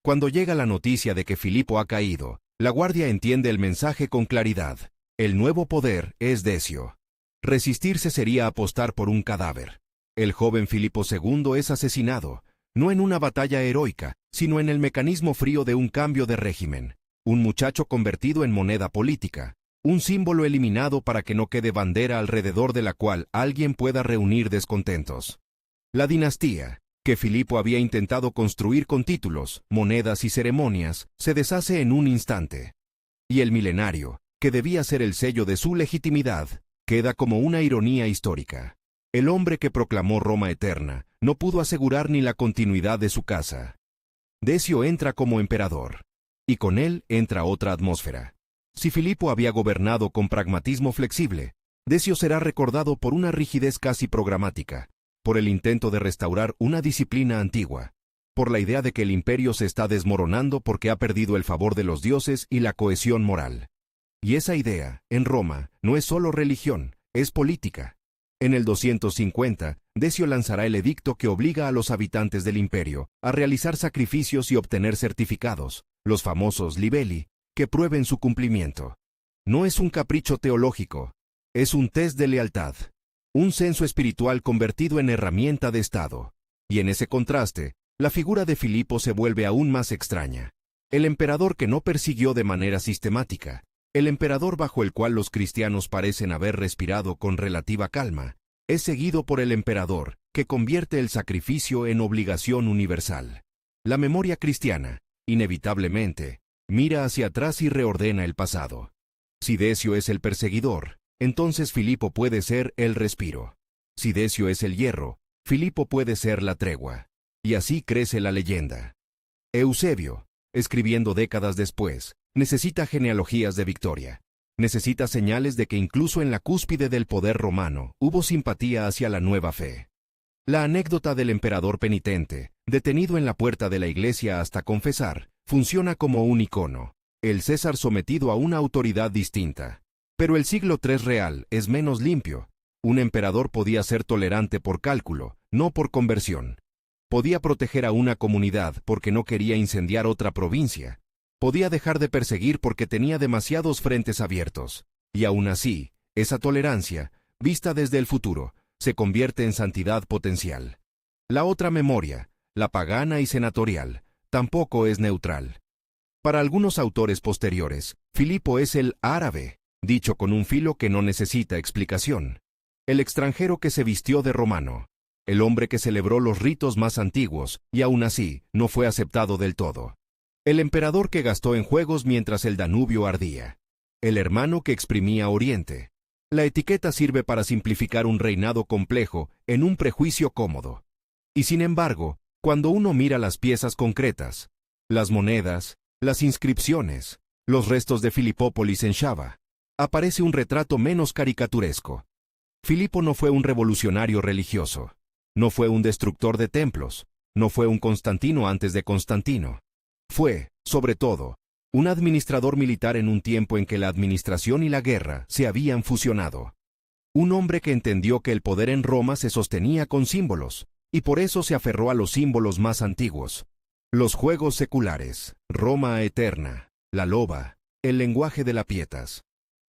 Cuando llega la noticia de que Filipo ha caído, la Guardia entiende el mensaje con claridad. El nuevo poder es Decio. Resistirse sería apostar por un cadáver. El joven Filipo II es asesinado, no en una batalla heroica, sino en el mecanismo frío de un cambio de régimen. Un muchacho convertido en moneda política, un símbolo eliminado para que no quede bandera alrededor de la cual alguien pueda reunir descontentos. La dinastía, que Filipo había intentado construir con títulos, monedas y ceremonias, se deshace en un instante. Y el milenario, que debía ser el sello de su legitimidad, queda como una ironía histórica. El hombre que proclamó Roma eterna no pudo asegurar ni la continuidad de su casa. Decio entra como emperador, y con él entra otra atmósfera. Si Filipo había gobernado con pragmatismo flexible, Decio será recordado por una rigidez casi programática, por el intento de restaurar una disciplina antigua, por la idea de que el imperio se está desmoronando porque ha perdido el favor de los dioses y la cohesión moral. Y esa idea, en Roma, no es solo religión, es política. En el 250, Decio lanzará el edicto que obliga a los habitantes del imperio a realizar sacrificios y obtener certificados, los famosos libelli, que prueben su cumplimiento. No es un capricho teológico, es un test de lealtad, un censo espiritual convertido en herramienta de Estado. Y en ese contraste, la figura de Filipo se vuelve aún más extraña. El emperador que no persiguió de manera sistemática, el emperador bajo el cual los cristianos parecen haber respirado con relativa calma, es seguido por el emperador que convierte el sacrificio en obligación universal. La memoria cristiana, inevitablemente, mira hacia atrás y reordena el pasado. Si Decio es el perseguidor, entonces Filipo puede ser el respiro. Si Decio es el hierro, Filipo puede ser la tregua. Y así crece la leyenda. Eusebio, escribiendo décadas después, necesita genealogías de victoria. Necesita señales de que incluso en la cúspide del poder romano hubo simpatía hacia la nueva fe. La anécdota del emperador penitente, detenido en la puerta de la iglesia hasta confesar, funciona como un icono. El César sometido a una autoridad distinta. Pero el siglo III real es menos limpio. Un emperador podía ser tolerante por cálculo, no por conversión. Podía proteger a una comunidad porque no quería incendiar otra provincia. Podía dejar de perseguir porque tenía demasiados frentes abiertos. Y aún así, esa tolerancia, vista desde el futuro, se convierte en santidad potencial. La otra memoria, la pagana y senatorial, tampoco es neutral. Para algunos autores posteriores, Filipo es el árabe, dicho con un filo que no necesita explicación. El extranjero que se vistió de romano. El hombre que celebró los ritos más antiguos, y aún así, no fue aceptado del todo. El emperador que gastó en juegos mientras el Danubio ardía. El hermano que exprimía Oriente. La etiqueta sirve para simplificar un reinado complejo en un prejuicio cómodo. Y sin embargo, cuando uno mira las piezas concretas, las monedas, las inscripciones, los restos de Filipópolis en Shava, aparece un retrato menos caricaturesco. Filipo no fue un revolucionario religioso. No fue un destructor de templos. No fue un Constantino antes de Constantino. Fue, sobre todo, un administrador militar en un tiempo en que la administración y la guerra se habían fusionado. Un hombre que entendió que el poder en Roma se sostenía con símbolos, y por eso se aferró a los símbolos más antiguos. Los juegos seculares, Roma eterna, la loba, el lenguaje de la pietas.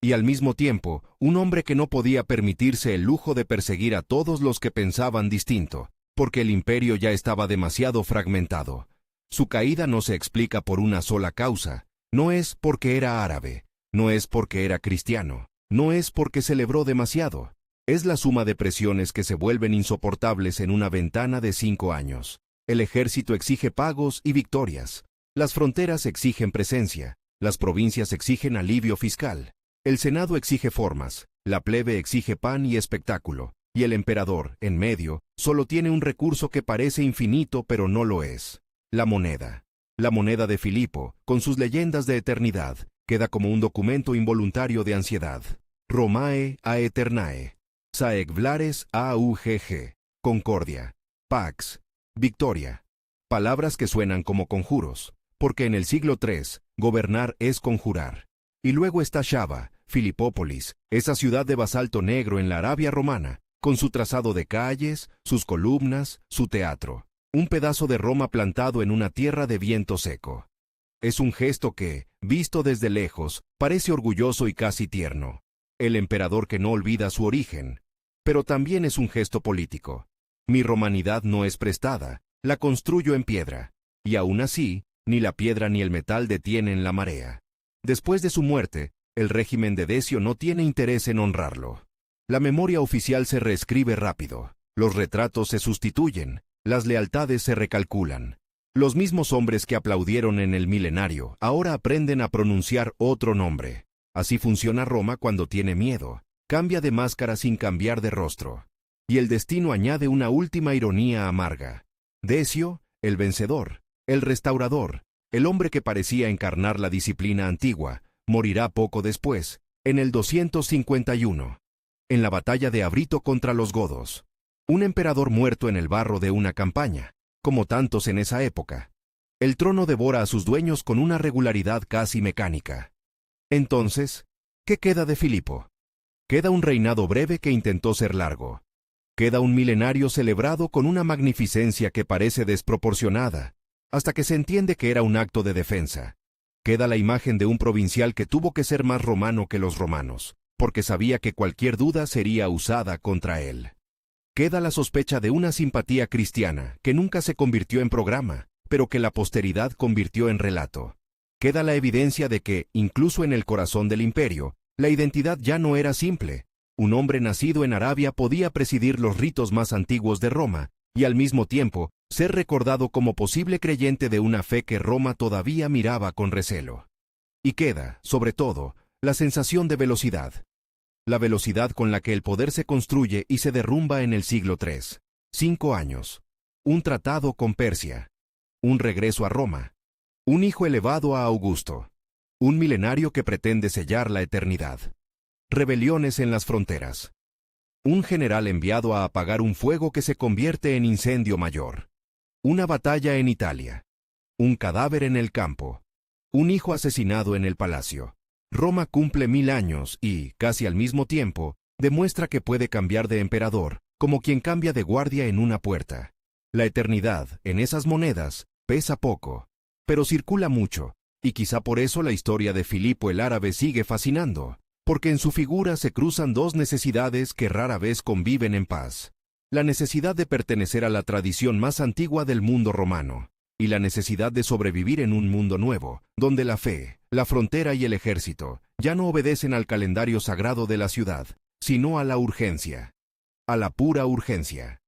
Y al mismo tiempo, un hombre que no podía permitirse el lujo de perseguir a todos los que pensaban distinto, porque el imperio ya estaba demasiado fragmentado. Su caída no se explica por una sola causa. No es porque era árabe, no es porque era cristiano, no es porque celebró demasiado. Es la suma de presiones que se vuelven insoportables en una ventana de 5 años. El ejército exige pagos y victorias. Las fronteras exigen presencia. Las provincias exigen alivio fiscal. El Senado exige formas. La plebe exige pan y espectáculo. Y el emperador, en medio, solo tiene un recurso que parece infinito pero no lo es. La moneda. La moneda de Filipo, con sus leyendas de eternidad, queda como un documento involuntario de ansiedad. Romae aeternae. Saecvlares augg. Concordia. Pax. Victoria. Palabras que suenan como conjuros, porque en el siglo III, gobernar es conjurar. Y luego está Shava, Filipópolis, esa ciudad de basalto negro en la Arabia romana, con su trazado de calles, sus columnas, su teatro. Un pedazo de Roma plantado en una tierra de viento seco. Es un gesto que, visto desde lejos, parece orgulloso y casi tierno. El emperador que no olvida su origen. Pero también es un gesto político. Mi romanidad no es prestada, la construyo en piedra. Y aún así, ni la piedra ni el metal detienen la marea. Después de su muerte, el régimen de Decio no tiene interés en honrarlo. La memoria oficial se reescribe rápido. Los retratos se sustituyen. Las lealtades se recalculan. Los mismos hombres que aplaudieron en el milenario ahora aprenden a pronunciar otro nombre. Así funciona Roma cuando tiene miedo. Cambia de máscara sin cambiar de rostro. Y el destino añade una última ironía amarga. Decio, el vencedor, el restaurador, el hombre que parecía encarnar la disciplina antigua, morirá poco después, en el 251, en la batalla de Abrito contra los godos. Un emperador muerto en el barro de una campaña, como tantos en esa época. El trono devora a sus dueños con una regularidad casi mecánica. Entonces, ¿qué queda de Filipo? Queda un reinado breve que intentó ser largo. Queda un milenario celebrado con una magnificencia que parece desproporcionada, hasta que se entiende que era un acto de defensa. Queda la imagen de un provincial que tuvo que ser más romano que los romanos, porque sabía que cualquier duda sería usada contra él. Queda la sospecha de una simpatía cristiana que nunca se convirtió en programa, pero que la posteridad convirtió en relato. Queda la evidencia de que, incluso en el corazón del imperio, la identidad ya no era simple. Un hombre nacido en Arabia podía presidir los ritos más antiguos de Roma, y al mismo tiempo, ser recordado como posible creyente de una fe que Roma todavía miraba con recelo. Y queda, sobre todo, la sensación de velocidad. La velocidad con la que el poder se construye y se derrumba en el siglo III. 5 años. Un tratado con Persia. Un regreso a Roma. Un hijo elevado a Augusto. Un milenario que pretende sellar la eternidad. Rebeliones en las fronteras. Un general enviado a apagar un fuego que se convierte en incendio mayor. Una batalla en Italia. Un cadáver en el campo. Un hijo asesinado en el palacio. Roma cumple 1000 años y, casi al mismo tiempo, demuestra que puede cambiar de emperador, como quien cambia de guardia en una puerta. La eternidad, en esas monedas, pesa poco, pero circula mucho, y quizá por eso la historia de Filipo el Árabe sigue fascinando, porque en su figura se cruzan dos necesidades que rara vez conviven en paz. La necesidad de pertenecer a la tradición más antigua del mundo romano, y la necesidad de sobrevivir en un mundo nuevo, donde la fe, la frontera y el ejército ya no obedecen al calendario sagrado de la ciudad, sino a la urgencia. A la pura urgencia.